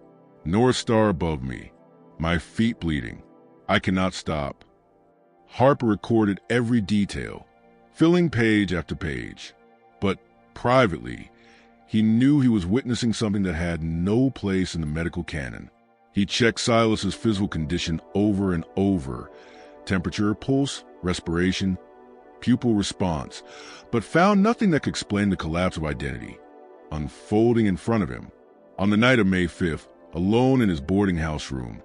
[SPEAKER 1] North Star above me, my feet bleeding. I cannot stop." Harper recorded every detail, filling page after page. But privately, he knew he was witnessing something that had no place in the medical canon. He checked Silas's physical condition over and over, temperature, pulse, respiration, pupil response, but found nothing that could explain the collapse of identity. Unfolding in front of him, on the night of May 5th, alone in his boarding house room,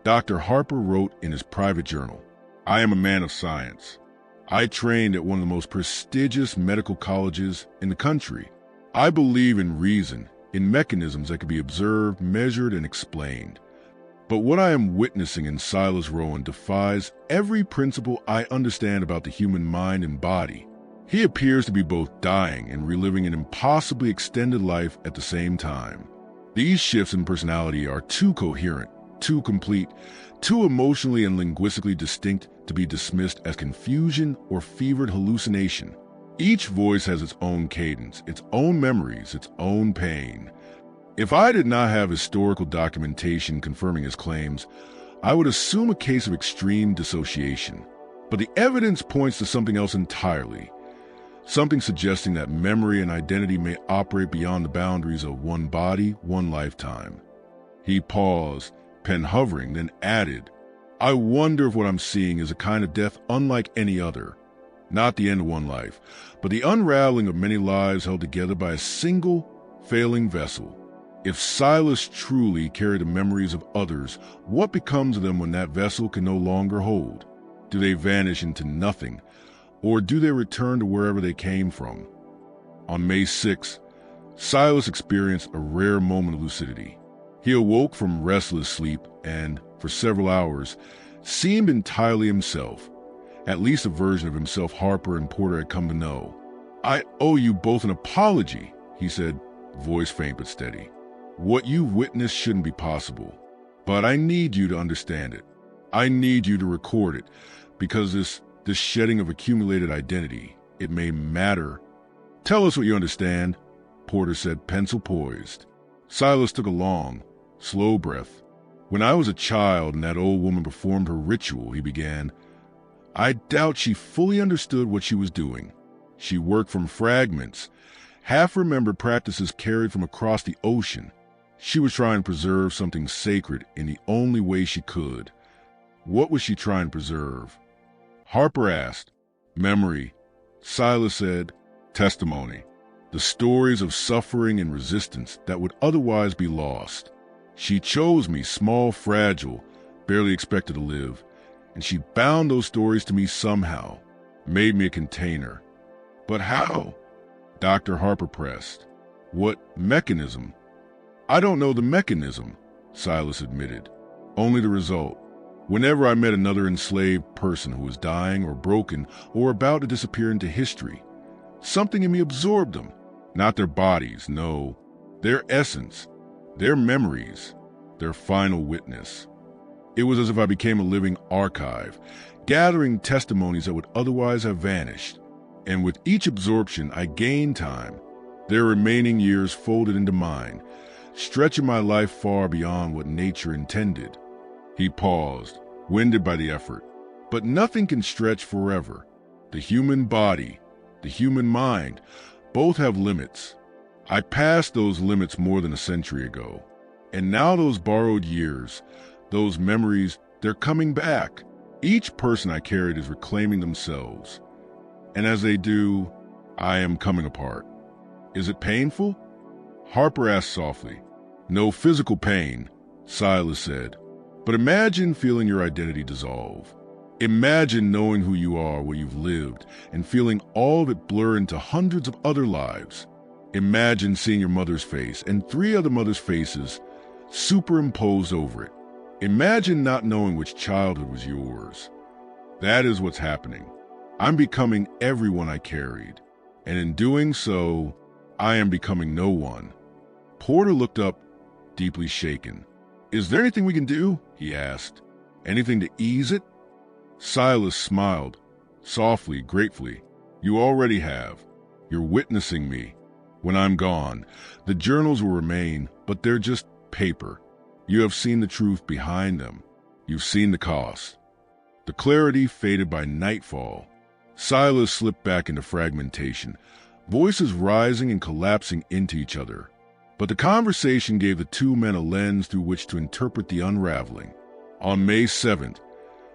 [SPEAKER 1] Dr. Harper wrote in his private journal, "I am a man of science. I trained at one of the most prestigious medical colleges in the country. I believe in reason, in mechanisms that can be observed, measured, and explained. But what I am witnessing in Silas Rowan defies every principle I understand about the human mind and body. He appears to be both dying and reliving an impossibly extended life at the same time. These shifts in personality are too coherent, too complete, too emotionally and linguistically distinct to be dismissed as confusion or fevered hallucination. Each voice has its own cadence, its own memories, its own pain. If I did not have historical documentation confirming his claims, I would assume a case of extreme dissociation. But the evidence points to something else entirely, something suggesting that memory and identity may operate beyond the boundaries of one body, one lifetime." He paused, pen hovering, then added, "I wonder if what I'm seeing is a kind of death unlike any other. Not the end of one life, but the unraveling of many lives held together by a single, failing vessel. If Silas truly carried the memories of others, what becomes of them when that vessel can no longer hold? Do they vanish into nothing, or do they return to wherever they came from?" On May 6, Silas experienced a rare moment of lucidity. He awoke from restless sleep and, for several hours, seemed entirely himself, at least a version of himself Harper and Porter had come to know. "I owe you both an apology," he said, voice faint but steady. "What you witnessed shouldn't be possible, but I need you to understand it. I need you to record it, because this shedding of accumulated identity, it may matter." "Tell us what you understand," Porter said, pencil poised. Silas took a long, slow breath. "When I was a child and that old woman performed her ritual," he began, "I doubt she fully understood what she was doing. She worked from fragments, half-remembered practices carried from across the ocean. She was trying to preserve something sacred in the only way she could. What was she trying to preserve?" Harper asked. "Memory." Silas said, "Testimony. The stories of suffering and resistance that would otherwise be lost. She chose me, small, fragile, barely expected to live, and she bound those stories to me somehow, made me a container." "But how?" Dr. Harper pressed. "What mechanism?" "I don't know the mechanism," Silas admitted. "Only the result. Whenever I met another enslaved person who was dying or broken or about to disappear into history, something in me absorbed them. Not their bodies, no. Their essence, their memories, their final witness. It was as if I became a living archive, gathering testimonies that would otherwise have vanished. And with each absorption, I gained time, their remaining years folded into mine, stretching my life far beyond what nature intended. He paused, winded by the effort. But nothing can stretch forever. The human body, the human mind, both have limits. I passed those limits more than a century ago. And now those borrowed years, those memories, they're coming back. Each person I carried is reclaiming themselves. And as they do, I am coming apart. Is it painful? Harper asked softly. No physical pain, Silas said. But imagine feeling your identity dissolve. Imagine knowing who you are, where you've lived, and feeling all of it blur into hundreds of other lives. Imagine seeing your mother's face and 3 other mothers' faces superimposed over it. Imagine not knowing which childhood was yours. That is what's happening. I'm becoming everyone I carried, and in doing so, I am becoming no one. Porter looked up, deeply shaken. Is there anything we can do? He asked. Anything to ease it? Silas smiled, softly, gratefully. You already have. You're witnessing me. When I'm gone, the journals will remain, but they're just paper. You have seen the truth behind them. You've seen the cost. The clarity faded by nightfall. Silas slipped back into fragmentation, voices rising and collapsing into each other. But the conversation gave the 2 men a lens through which to interpret the unraveling. On May 7th,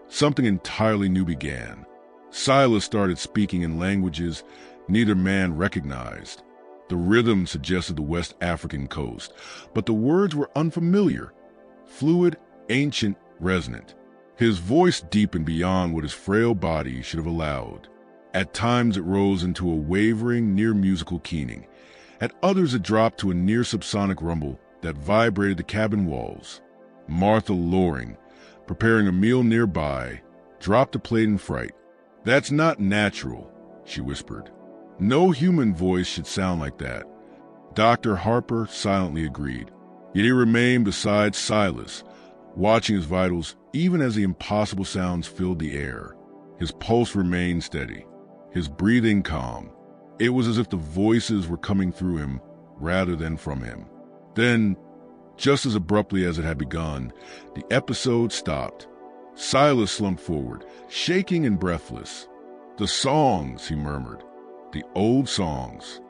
[SPEAKER 1] something entirely new began. Silas started speaking in languages neither man recognized. The rhythm suggested the West African coast, but the words were unfamiliar, fluid, ancient, resonant. His voice deepened beyond what his frail body should have allowed. At times it rose into a wavering, near-musical keening. At others it dropped to a near-subsonic rumble that vibrated the cabin walls. Martha, Loring, preparing a meal nearby, dropped a plate in fright. That's not natural, she whispered. No human voice should sound like that. Dr. Harper silently agreed. Yet he remained beside Silas, watching his vitals even as the impossible sounds filled the air. His pulse remained steady, his breathing calm. It was as if the voices were coming through him rather than from him. Then, just as abruptly as it had begun, the episode stopped. Silas slumped forward, shaking and breathless. The songs, he murmured. The old songs.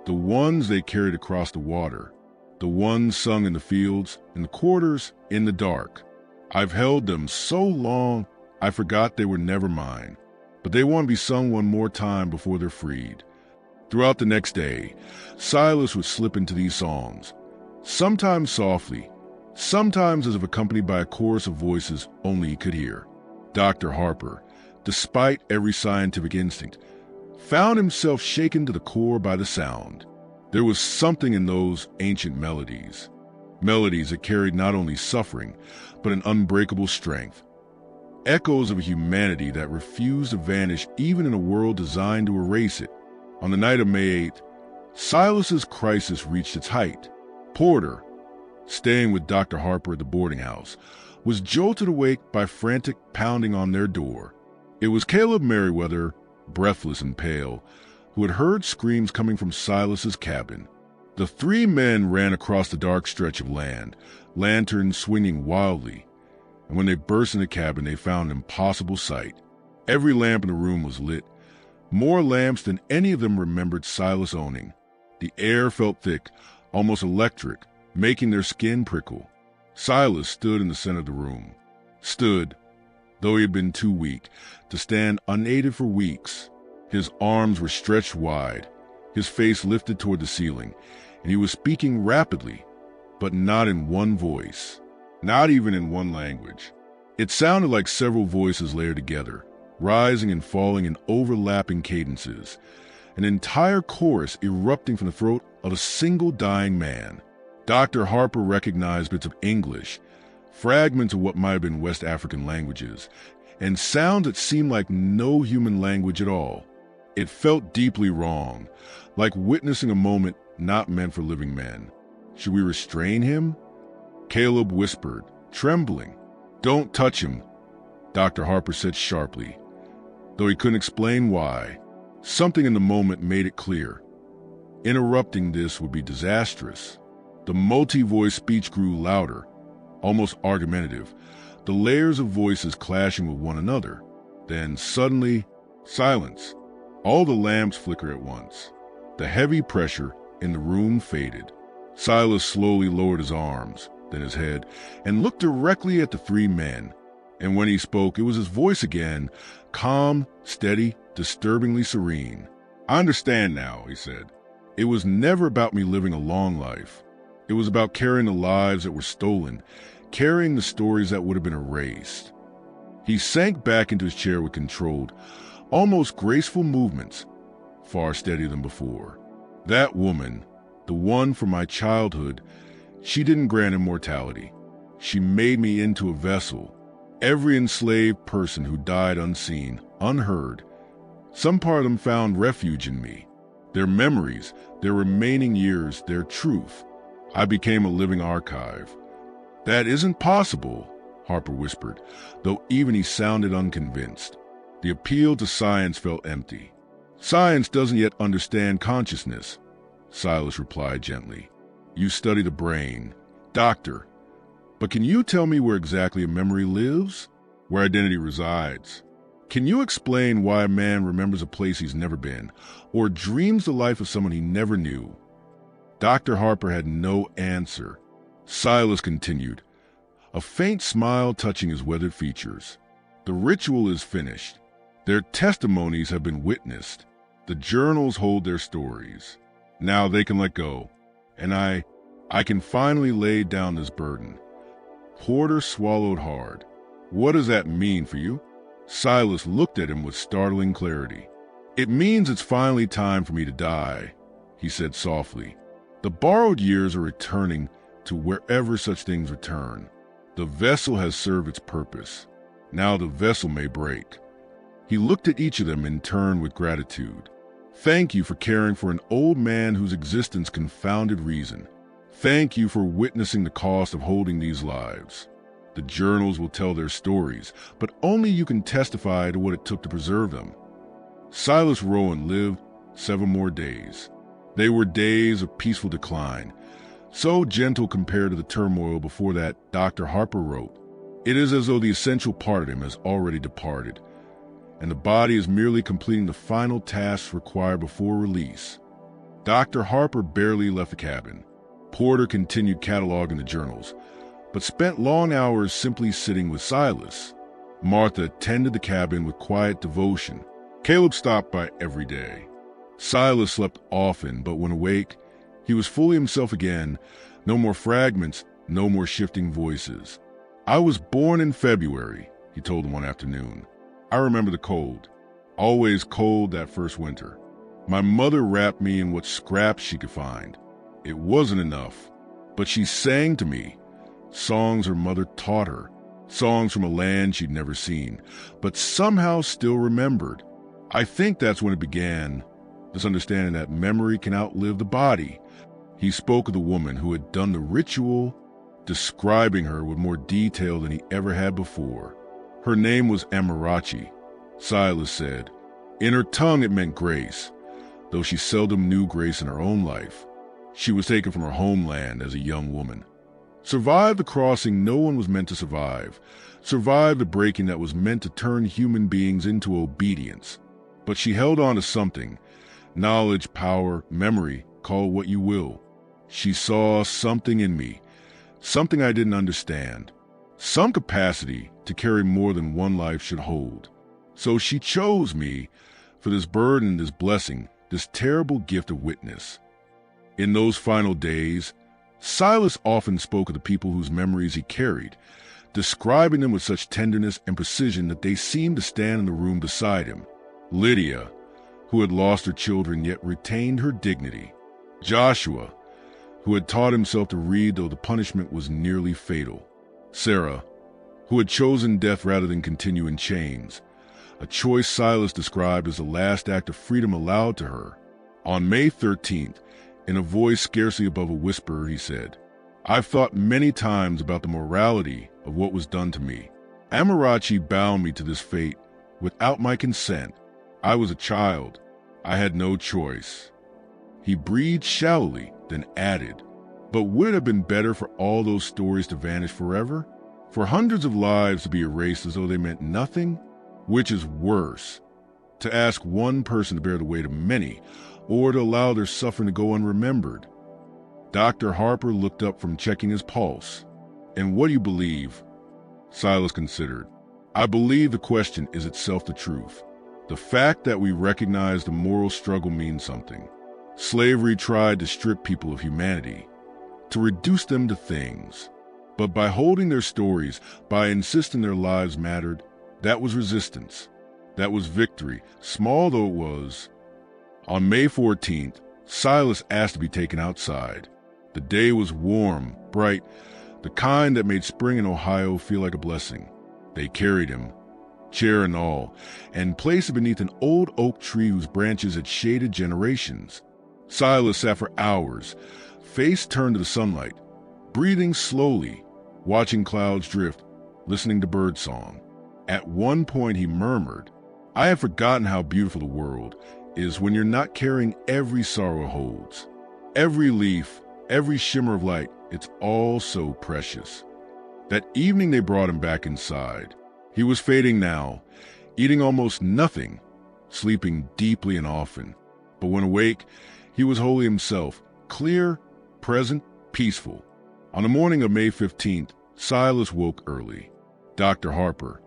[SPEAKER 1] The ones they carried across the water. The ones sung in the fields, in the quarters, in the dark. I've held them so long, I forgot they were never mine. But they want to be sung one more time before they're freed. Throughout the next day, Silas would slip into these songs, sometimes softly, sometimes as if accompanied by a chorus of voices only he could hear. Dr. Harper, despite every scientific instinct, found himself shaken to the core by the sound. There was something in those ancient melodies that carried not only suffering, but an unbreakable strength. Echoes of a humanity that refused to vanish even in a world designed to erase it. On the night of May 8th, Silas's crisis reached its height. Porter, staying with Dr. Harper at the boarding house, was jolted awake by frantic pounding on their door. It was Caleb Merriweather, breathless and pale, who had heard screams coming from Silas's cabin. The 3 men ran across the dark stretch of land, lanterns swinging wildly, and when they burst in the cabin, they found an impossible sight. Every lamp in the room was lit, more lamps than any of them remembered Silas owning. The air felt thick, almost electric, making their skin prickle. Silas stood in the center of the room. Stood, though he had been too weak to stand unaided for weeks. His arms were stretched wide, his face lifted toward the ceiling, and he was speaking rapidly, but not in one voice, not even in one language. It sounded like several voices layered together, rising and falling in overlapping cadences, an entire chorus erupting from the throat of a single dying man. Dr. Harper recognized bits of English, fragments of what might have been West African languages, and sounds that seemed like no human language at all. It felt deeply wrong, like witnessing a moment not meant for living men. Should we restrain him? Caleb whispered, trembling. Don't touch him, Dr. Harper said sharply. Though he couldn't explain why, Something in the moment made it clear. Interrupting this would be disastrous. The multi-voice speech grew louder, almost argumentative, the layers of voices clashing with one another. Then suddenly, silence. All the lamps flickered at once. The heavy pressure in the room faded. Silas slowly lowered his arms, then his head, and looked directly at the three men. And when he spoke, it was his voice again, calm, steady, disturbingly serene. "I understand now," he said. "It was never about me living a long life. It was about carrying the lives that were stolen, carrying the stories that would have been erased." He sank back into his chair with controlled, almost graceful movements, far steadier than before. That woman, the one from my childhood, she didn't grant immortality. She made me into a vessel. Every enslaved person who died unseen, unheard, some part of them found refuge in me. Their memories, their remaining years, their truth. I became a living archive. "That isn't possible," Harper whispered, though even he sounded unconvinced. The appeal to science felt empty. "Science doesn't yet understand consciousness," Silas replied gently. "You study the brain. Doctor, but can you tell me where exactly a memory lives? Where identity resides? Can you explain why a man remembers a place he's never been, or dreams the life of someone he never knew?" Dr. Harper had no answer. Silas continued, a faint smile touching his weathered features. "The ritual is finished. Their testimonies have been witnessed. The journals hold their stories. Now they can let go, and I can finally lay down this burden." Porter swallowed hard. "What does that mean for you?" Silas looked at him with startling clarity. "It means it's finally time for me to die," he said softly. "The borrowed years are returning to wherever such things return. The vessel has served its purpose. Now the vessel may break." He looked at each of them in turn with gratitude. "Thank you for caring for an old man whose existence confounded reason. Thank you for witnessing the cost of holding these lives. The journals will tell their stories, but only you can testify to what it took to preserve them." Silas Rowan lived 7 more days. They were days of peaceful decline, so gentle compared to the turmoil before that. Dr. Harper wrote, "It is as though the essential part of him has already departed, and the body is merely completing the final tasks required before release." Dr. Harper barely left the cabin. Porter continued cataloging the journals, but spent long hours simply sitting with Silas. Martha tended the cabin with quiet devotion. Caleb stopped by every day. Silas slept often, but when awake, he was fully himself again. No more fragments, no more shifting voices. "I was born in February," he told them one afternoon. "I remember the cold. Always cold that first winter. My mother wrapped me in what scraps she could find. It wasn't enough, but she sang to me songs her mother taught her, songs from a land she'd never seen, but somehow still remembered. I think that's when it began, this understanding that memory can outlive the body." He spoke of the woman who had done the ritual, describing her with more detail than he ever had before. "Her name was Amarachi," Silas said. "In her tongue it meant grace, though she seldom knew grace in her own life. She was taken from her homeland as a young woman. Survived the crossing no one was meant to survive. Survived the breaking that was meant to turn human beings into obedience. But she held on to something. Knowledge, power, memory, call it what you will. She saw something in me, something I didn't understand. Some capacity to carry more than one life should hold. So she chose me for this burden, this blessing, this terrible gift of witness." In those final days, Silas often spoke of the people whose memories he carried, describing them with such tenderness and precision that they seemed to stand in the room beside him. Lydia, who had lost her children yet retained her dignity. Joshua, who had taught himself to read though the punishment was nearly fatal. Sarah, who had chosen death rather than continue in chains, a choice Silas described as the last act of freedom allowed to her. On May 13th, in a voice scarcely above a whisper, he said, "I've thought many times about the morality of what was done to me. Amarachi bound me to this fate without my consent. I was a child. I had no choice. He breathed shallowly, then added, but would it have been better for all those stories to vanish forever? For hundreds of lives to be erased as though they meant nothing? Which is worse, to ask one person to bear the weight of many, or to allow their suffering to go unremembered? Dr. Harper looked up from checking his pulse. And what do you believe? Silas considered. I believe the question is itself the truth. The fact that we recognize the moral struggle means something. Slavery tried to strip people of humanity, to reduce them to things. But by holding their stories, by insisting their lives mattered, that was resistance. That was victory, small though it was. On May 14th, Silas asked to be taken outside. The day was warm, bright, the kind that made spring in Ohio feel like a blessing. They carried him, chair and all, and placed him beneath an old oak tree whose branches had shaded generations. Silas sat for hours, face turned to the sunlight, breathing slowly, watching clouds drift, listening to birdsong. At one point he murmured, I have forgotten how beautiful the world is when you're not carrying every sorrow holds. Every leaf, every shimmer of light, it's all so precious. That evening they brought him back inside. He was fading now, eating almost nothing, sleeping deeply and often. But when awake, he was wholly himself, clear, present, peaceful. On the morning of May 15th, Silas woke early. Dr. Harper,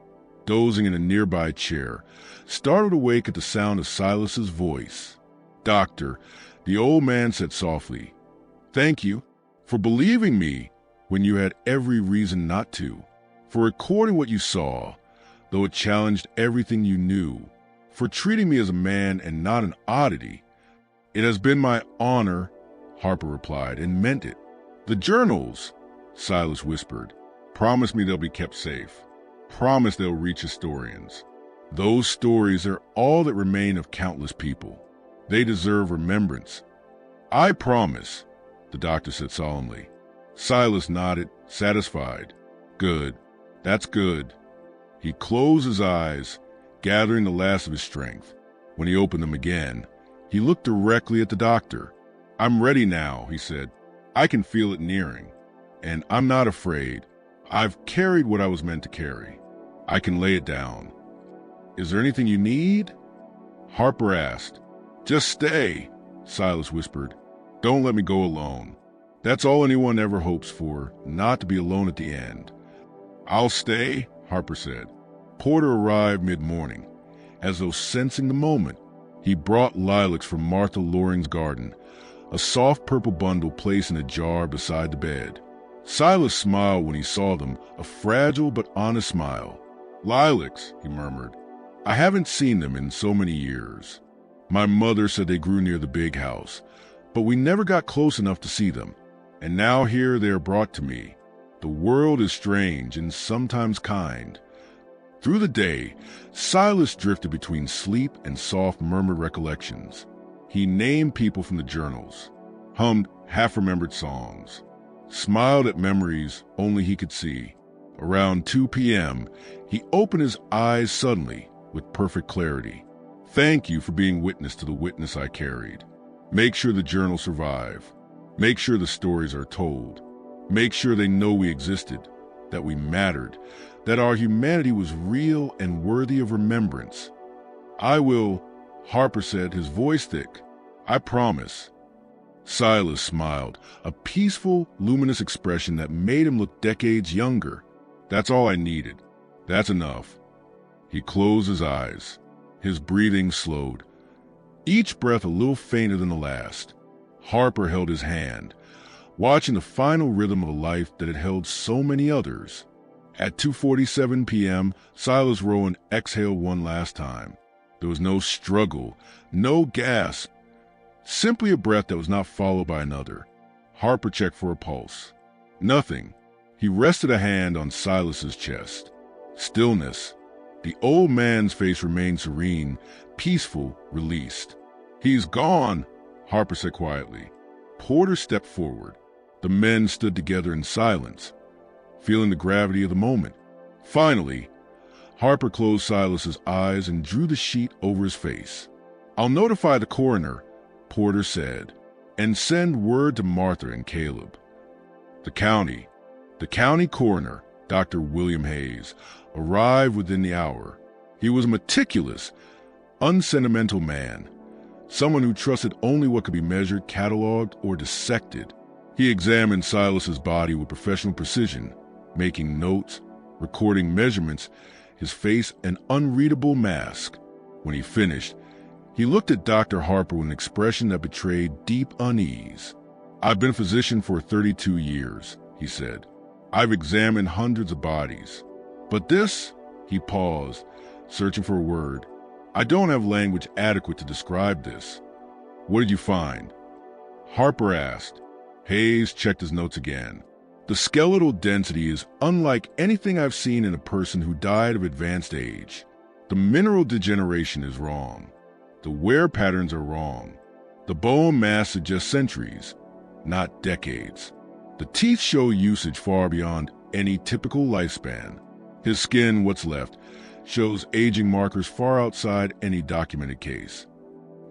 [SPEAKER 1] dozing in a nearby chair, startled awake at the sound of Silas's voice. Doctor, the old man said softly, thank you for believing me when you had every reason not to, for recording what you saw, though it challenged everything you knew, for treating me as a man and not an oddity. It has been my honor, Harper replied, and meant it. The journals, Silas whispered, promise me they'll be kept safe. Promise they'll reach historians. Those stories are all that remain of countless people. They deserve remembrance. I promise, the doctor said solemnly. Silas nodded, satisfied. Good. That's good. He closed his eyes, gathering the last of his strength. When he opened them again, he looked directly at the doctor. I'm ready now, he said. I can feel it nearing. And I'm not afraid. I've carried what I was meant to carry. I can lay it down. Is there anything you need? Harper asked. Just stay, Silas whispered. Don't let me go alone. That's all anyone ever hopes for, not to be alone at the end. I'll stay, Harper said. Porter arrived mid-morning. As though sensing the moment, he brought lilacs from Martha Loring's garden, a soft purple bundle placed in a jar beside the bed. Silas smiled when he saw them, a fragile but honest smile. Lilacs, he murmured. I haven't seen them in so many years. My mother said they grew near the big house, but we never got close enough to see them. And now here they are brought to me. The world is strange and sometimes kind. Through the day, Silas drifted between sleep and soft murmured recollections. He named people from the journals, hummed half-remembered songs, smiled at memories only he could see. Around 2 p.m., he opened his eyes suddenly with perfect clarity. Thank you for being witness to the witness I carried. Make sure the journals survive. Make sure the stories are told. Make sure they know we existed, that we mattered, that our humanity was real and worthy of remembrance. I will, Harper said, his voice thick. I promise. Silas smiled, a peaceful, luminous expression that made him look decades younger. That's all I needed. That's enough. He closed his eyes. His breathing slowed, each breath a little fainter than the last. Harper held his hand, watching the final rhythm of a life that had held so many others. At 2:47 p.m., Silas Rowan exhaled one last time. There was no struggle, no gasp, simply a breath that was not followed by another. Harper checked for a pulse. Nothing. He rested a hand on Silas's chest. Stillness. The old man's face remained serene, peaceful, released. He's gone, Harper said quietly. Porter stepped forward. The men stood together in silence, feeling the gravity of the moment. Finally, Harper closed Silas's eyes and drew the sheet over his face. "I'll notify the coroner," Porter said, "and send word to Martha and Caleb." The county coroner, Dr. William Hayes, arrived within the hour. He was a meticulous, unsentimental man, someone who trusted only what could be measured, cataloged, or dissected. He examined Silas's body with professional precision, making notes, recording measurements, his face an unreadable mask. When he finished, he looked at Dr. Harper with an expression that betrayed deep unease. "I've been a physician for 32 years, he said. "I've examined hundreds of bodies. But this," he paused, searching for a word, "I don't have language adequate to describe this." "What did you find?" Harper asked. Hayes checked his notes again. "The skeletal density is unlike anything I've seen in a person who died of advanced age. The mineral degeneration is wrong. The wear patterns are wrong. The bone mass suggests centuries, not decades. The teeth show usage far beyond any typical lifespan. His skin, what's left, shows aging markers far outside any documented case."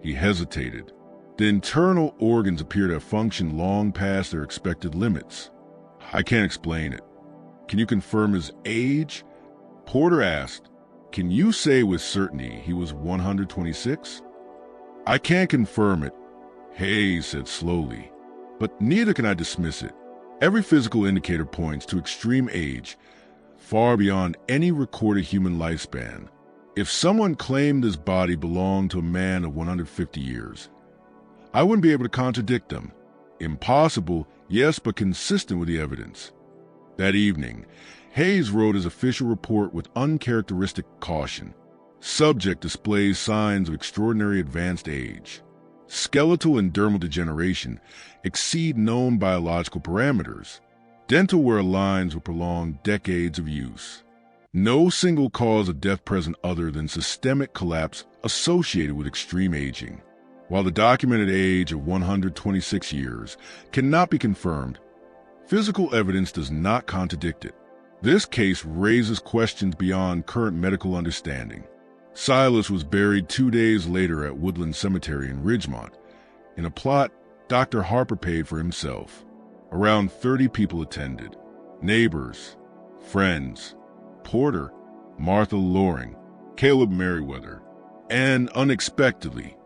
[SPEAKER 1] He hesitated. "The internal organs appear to have functioned long past their expected limits. I can't explain it." "Can you confirm his age?" Porter asked. "Can you say with certainty he was 126? "I can't confirm it," Hayes said slowly, "but neither can I dismiss it. Every physical indicator points to extreme age, far beyond any recorded human lifespan. If someone claimed this body belonged to a man of 150 years, I wouldn't be able to contradict them. Impossible, yes, but consistent with the evidence." That evening, Hayes wrote his official report with uncharacteristic caution. Subject displays signs of extraordinary advanced age. Skeletal and dermal degeneration exceed known biological parameters. Dental wear aligns with prolonged decades of use. No single cause of death present other than systemic collapse associated with extreme aging. While the documented age of 126 years cannot be confirmed, physical evidence does not contradict it. This case raises questions beyond current medical understanding. Silas was buried 2 days later at Woodland Cemetery in Ridgemont. In a plot Dr. Harper paid for himself. Around 30 people attended. Neighbors, friends, Porter, Martha Loring, Caleb Merriweather, and unexpectedly,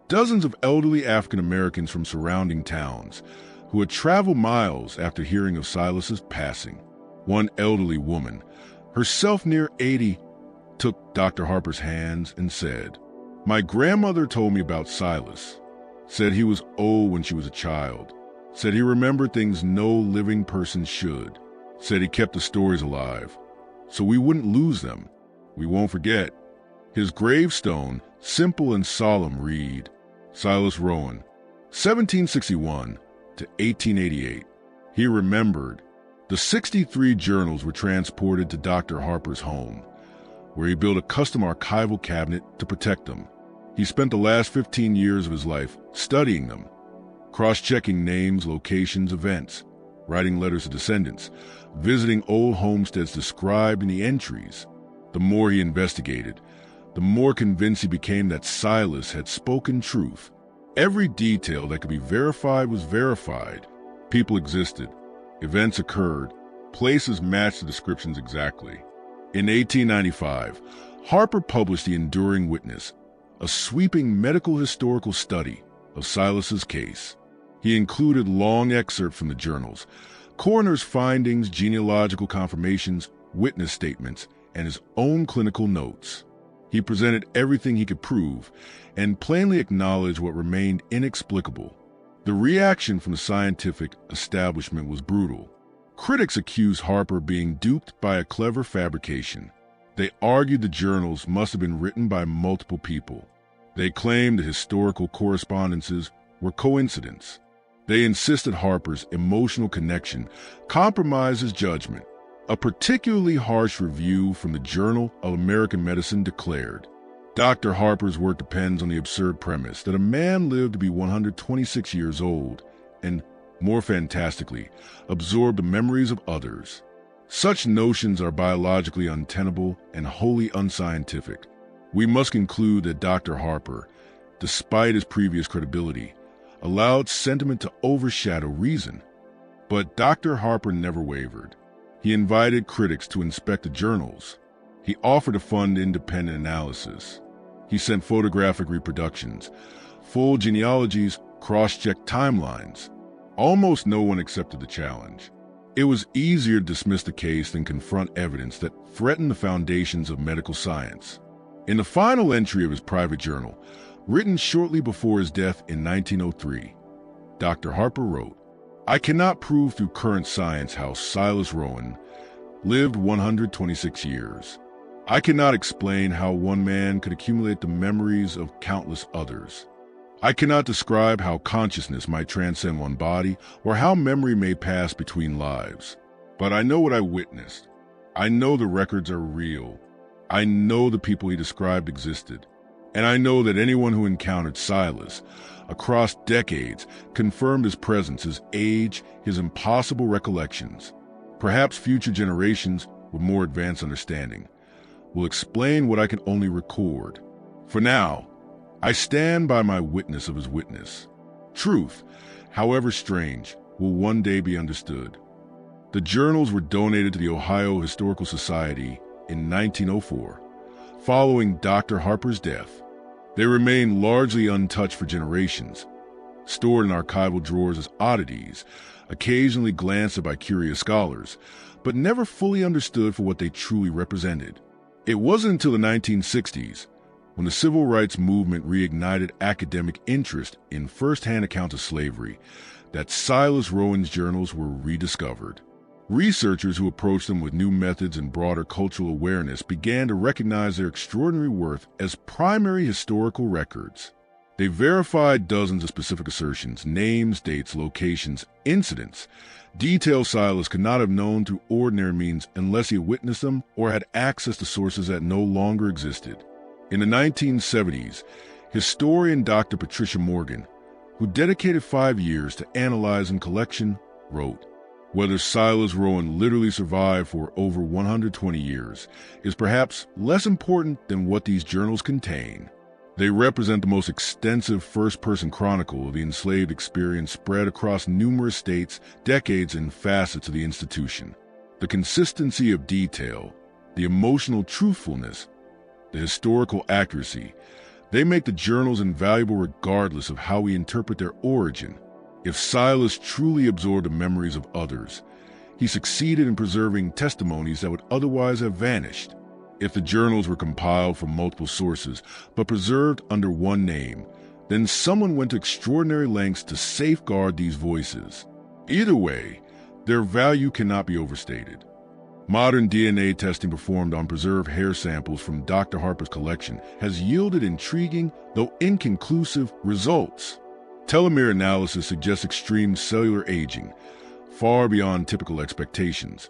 [SPEAKER 1] dozens of elderly African Americans from surrounding towns who had traveled miles after hearing of Silas's passing. One elderly woman, herself near 80, took Dr. Harper's hands and said, "My grandmother told me about Silas. Said he was old when she was a child. Said he remembered things no living person should. Said he kept the stories alive, so we wouldn't lose them. We won't forget." His gravestone, simple and solemn, read, "Silas Rowan, 1761 to 1888. He remembered." The 63 journals were transported to Dr. Harper's home, where he built a custom archival cabinet to protect them. He spent the last 15 years of his life studying them, cross-checking names, locations, events, writing letters to descendants, visiting old homesteads described in the entries. The more he investigated, the more convinced he became that Silas had spoken truth. Every detail that could be verified was verified. People existed. Events occurred. Places matched the descriptions exactly. In 1895, Harper published The Enduring Witness, a sweeping medical historical study of Silas's case. He included long excerpts from the journals, coroner's findings, genealogical confirmations, witness statements, and his own clinical notes. He presented everything he could prove and plainly acknowledged what remained inexplicable. The reaction from the scientific establishment was brutal. Critics accused Harper of being duped by a clever fabrication. They argued the journals must have been written by multiple people. They claimed the historical correspondences were coincidence. They insisted Harper's emotional connection compromised his judgment. A particularly harsh review from the Journal of American Medicine declared, "Dr. Harper's work depends on the absurd premise that a man lived to be 126 years old and, more fantastically, absorbed the memories of others. Such notions are biologically untenable and wholly unscientific. We must conclude that Dr. Harper, despite his previous credibility, allowed sentiment to overshadow reason. But Dr. Harper never wavered. He invited critics to inspect the journals. He offered to fund independent analysis. He sent photographic reproductions, full genealogies, cross-checked timelines. Almost no one accepted the challenge. It was easier to dismiss the case than confront evidence that threatened the foundations of medical science. In the final entry of his private journal, written shortly before his death in 1903, Dr. Harper wrote, "I cannot prove through current science how Silas Rowan lived 126 years. I cannot explain how one man could accumulate the memories of countless others. I cannot describe how consciousness might transcend one body or how memory may pass between lives. But I know what I witnessed. I know the records are real. I know the people he described existed. And I know that anyone who encountered Silas across decades confirmed his presence, his age, his impossible recollections. Perhaps future generations with more advanced understanding will explain what I can only record. For now, I stand by my witness of his witness. Truth, however strange, will one day be understood." The journals were donated to the Ohio Historical Society in 1904, following Dr. Harper's death. They remain largely untouched for generations, stored in archival drawers as oddities, occasionally glanced at by curious scholars, but never fully understood for what they truly represented. It wasn't until the 1960s, when the civil rights movement reignited academic interest in first-hand accounts of slavery, that Silas Rowan's journals were rediscovered. Researchers who approached them with new methods and broader cultural awareness began to recognize their extraordinary worth as primary historical records. They verified dozens of specific assertions, names, dates, locations, incidents, details Silas could not have known through ordinary means unless he had witnessed them or had access to sources that no longer existed. In the 1970s, historian Dr. Patricia Morgan, who dedicated 5 years to analyzing collection, wrote, "Whether Silas Rowan literally survived for over 120 years is perhaps less important than what these journals contain. They represent the most extensive first-person chronicle of the enslaved experience spread across numerous states, decades, and facets of the institution. The consistency of detail, the emotional truthfulness, the historical accuracy, they make the journals invaluable regardless of how we interpret their origin. If Silas truly absorbed the memories of others, he succeeded in preserving testimonies that would otherwise have vanished. If the journals were compiled from multiple sources but preserved under one name, then someone went to extraordinary lengths to safeguard these voices. Either way, their value cannot be overstated." Modern DNA testing performed on preserved hair samples from Dr. Harper's collection has yielded intriguing, though inconclusive, results. Telomere analysis suggests extreme cellular aging, far beyond typical expectations.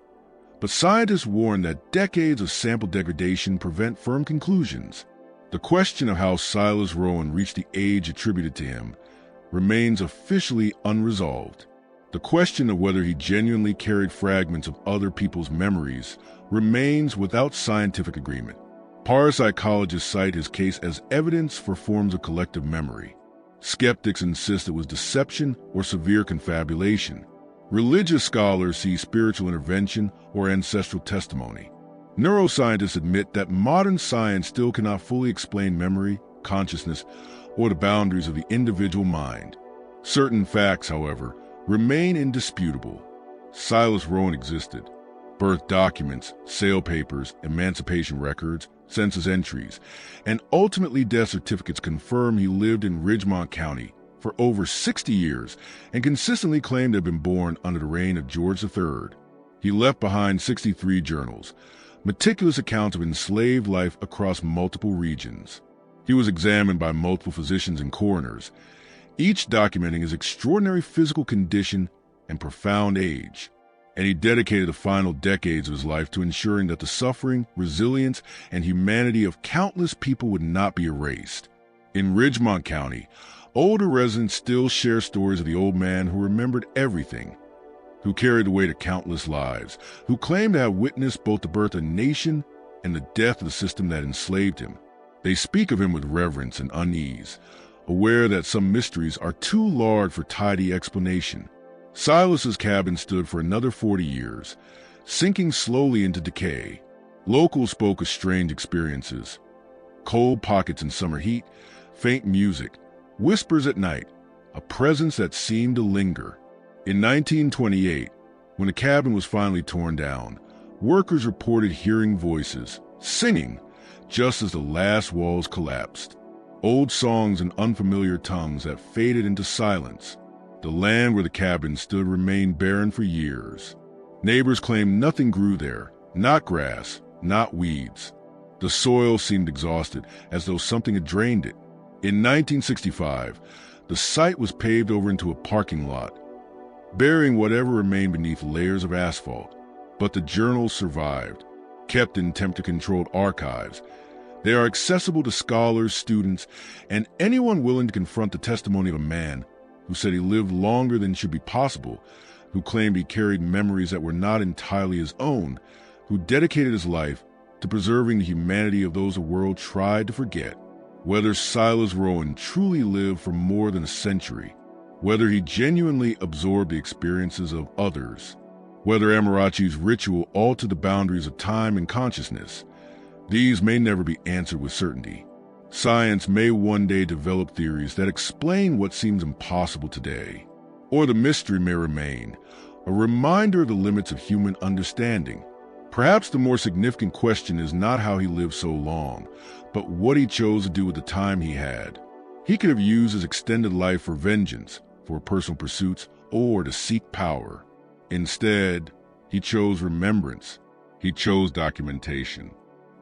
[SPEAKER 1] But scientists warn that decades of sample degradation prevent firm conclusions. The question of how Silas Rowan reached the age attributed to him remains officially unresolved. The question of whether he genuinely carried fragments of other people's memories remains without scientific agreement. Parapsychologists cite his case as evidence for forms of collective memory. Skeptics insist it was deception or severe confabulation. Religious scholars see spiritual intervention or ancestral testimony. Neuroscientists admit that modern science still cannot fully explain memory, consciousness, or the boundaries of the individual mind. Certain facts, however, remain indisputable. Silas Rowan existed. Birth documents, sale papers, emancipation records, census entries, and ultimately death certificates confirm he lived in Ridgemont County for over 60 years and consistently claimed to have been born under the reign of George III. He left behind 63 journals, meticulous accounts of enslaved life across multiple regions. He was examined by multiple physicians and coroners, each documenting his extraordinary physical condition and profound age. And he dedicated the final decades of his life to ensuring that the suffering, resilience, and humanity of countless people would not be erased. In Ridgemont County, older residents still share stories of the old man who remembered everything, who carried the weight of countless lives, who claimed to have witnessed both the birth of a nation and the death of the system that enslaved him. They speak of him with reverence and unease, aware that some mysteries are too large for tidy explanation. Silas's cabin stood for another 40 years, sinking slowly into decay. Locals spoke of strange experiences: cold pockets in summer heat, faint music, whispers at night, a presence that seemed to linger. In 1928, when the cabin was finally torn down, workers reported hearing voices, singing, just as the last walls collapsed. Old songs in unfamiliar tongues that faded into silence. The land where the cabin stood remained barren for years. Neighbors claimed nothing grew there, not grass, not weeds. The soil seemed exhausted, as though something had drained it. In 1965, the site was paved over into a parking lot, burying whatever remained beneath layers of asphalt. But the journals survived, kept in temperature-controlled archives. They are accessible to scholars, students, and anyone willing to confront the testimony of a man who said he lived longer than should be possible, who claimed he carried memories that were not entirely his own, who dedicated his life to preserving the humanity of those the world tried to forget. Whether Silas Rowan truly lived for more than a century, whether he genuinely absorbed the experiences of others, whether Amarachi's ritual altered the boundaries of time and consciousness, these may never be answered with certainty. Science may one day develop theories that explain what seems impossible today, or the mystery may remain, a reminder of the limits of human understanding. Perhaps the more significant question is not how he lived so long, but what he chose to do with the time he had. He could have used his extended life for vengeance, for personal pursuits, or to seek power. Instead, he chose remembrance. He chose documentation.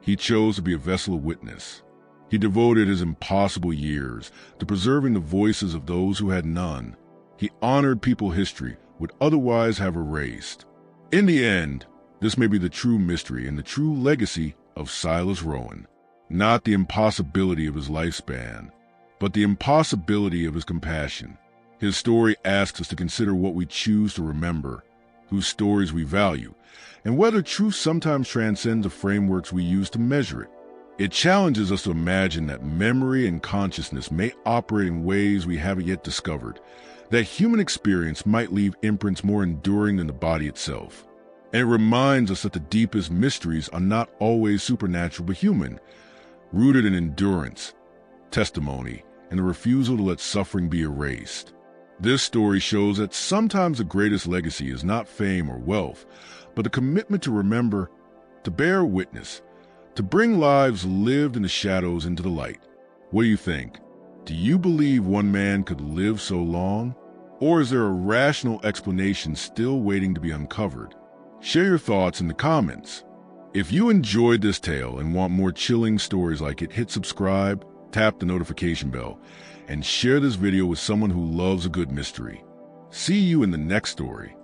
[SPEAKER 1] He chose to be a vessel of witness. He devoted his impossible years to preserving the voices of those who had none. He honored people history would otherwise have erased. In the end, this may be the true mystery and the true legacy of Silas Rowan. Not the impossibility of his lifespan, but the impossibility of his compassion. His story asks us to consider what we choose to remember, whose stories we value, and whether truth sometimes transcends the frameworks we use to measure it. It challenges us to imagine that memory and consciousness may operate in ways we haven't yet discovered, that human experience might leave imprints more enduring than the body itself. And it reminds us that the deepest mysteries are not always supernatural but human, rooted in endurance, testimony, and the refusal to let suffering be erased. This story shows that sometimes the greatest legacy is not fame or wealth, but the commitment to remember, to bear witness, to bring lives lived in the shadows into the light. What do you think? Do you believe one man could live so long? Or is there a rational explanation still waiting to be uncovered? Share your thoughts in the comments. If you enjoyed this tale and want more chilling stories like it, hit subscribe, tap the notification bell, and share this video with someone who loves a good mystery. See you in the next story.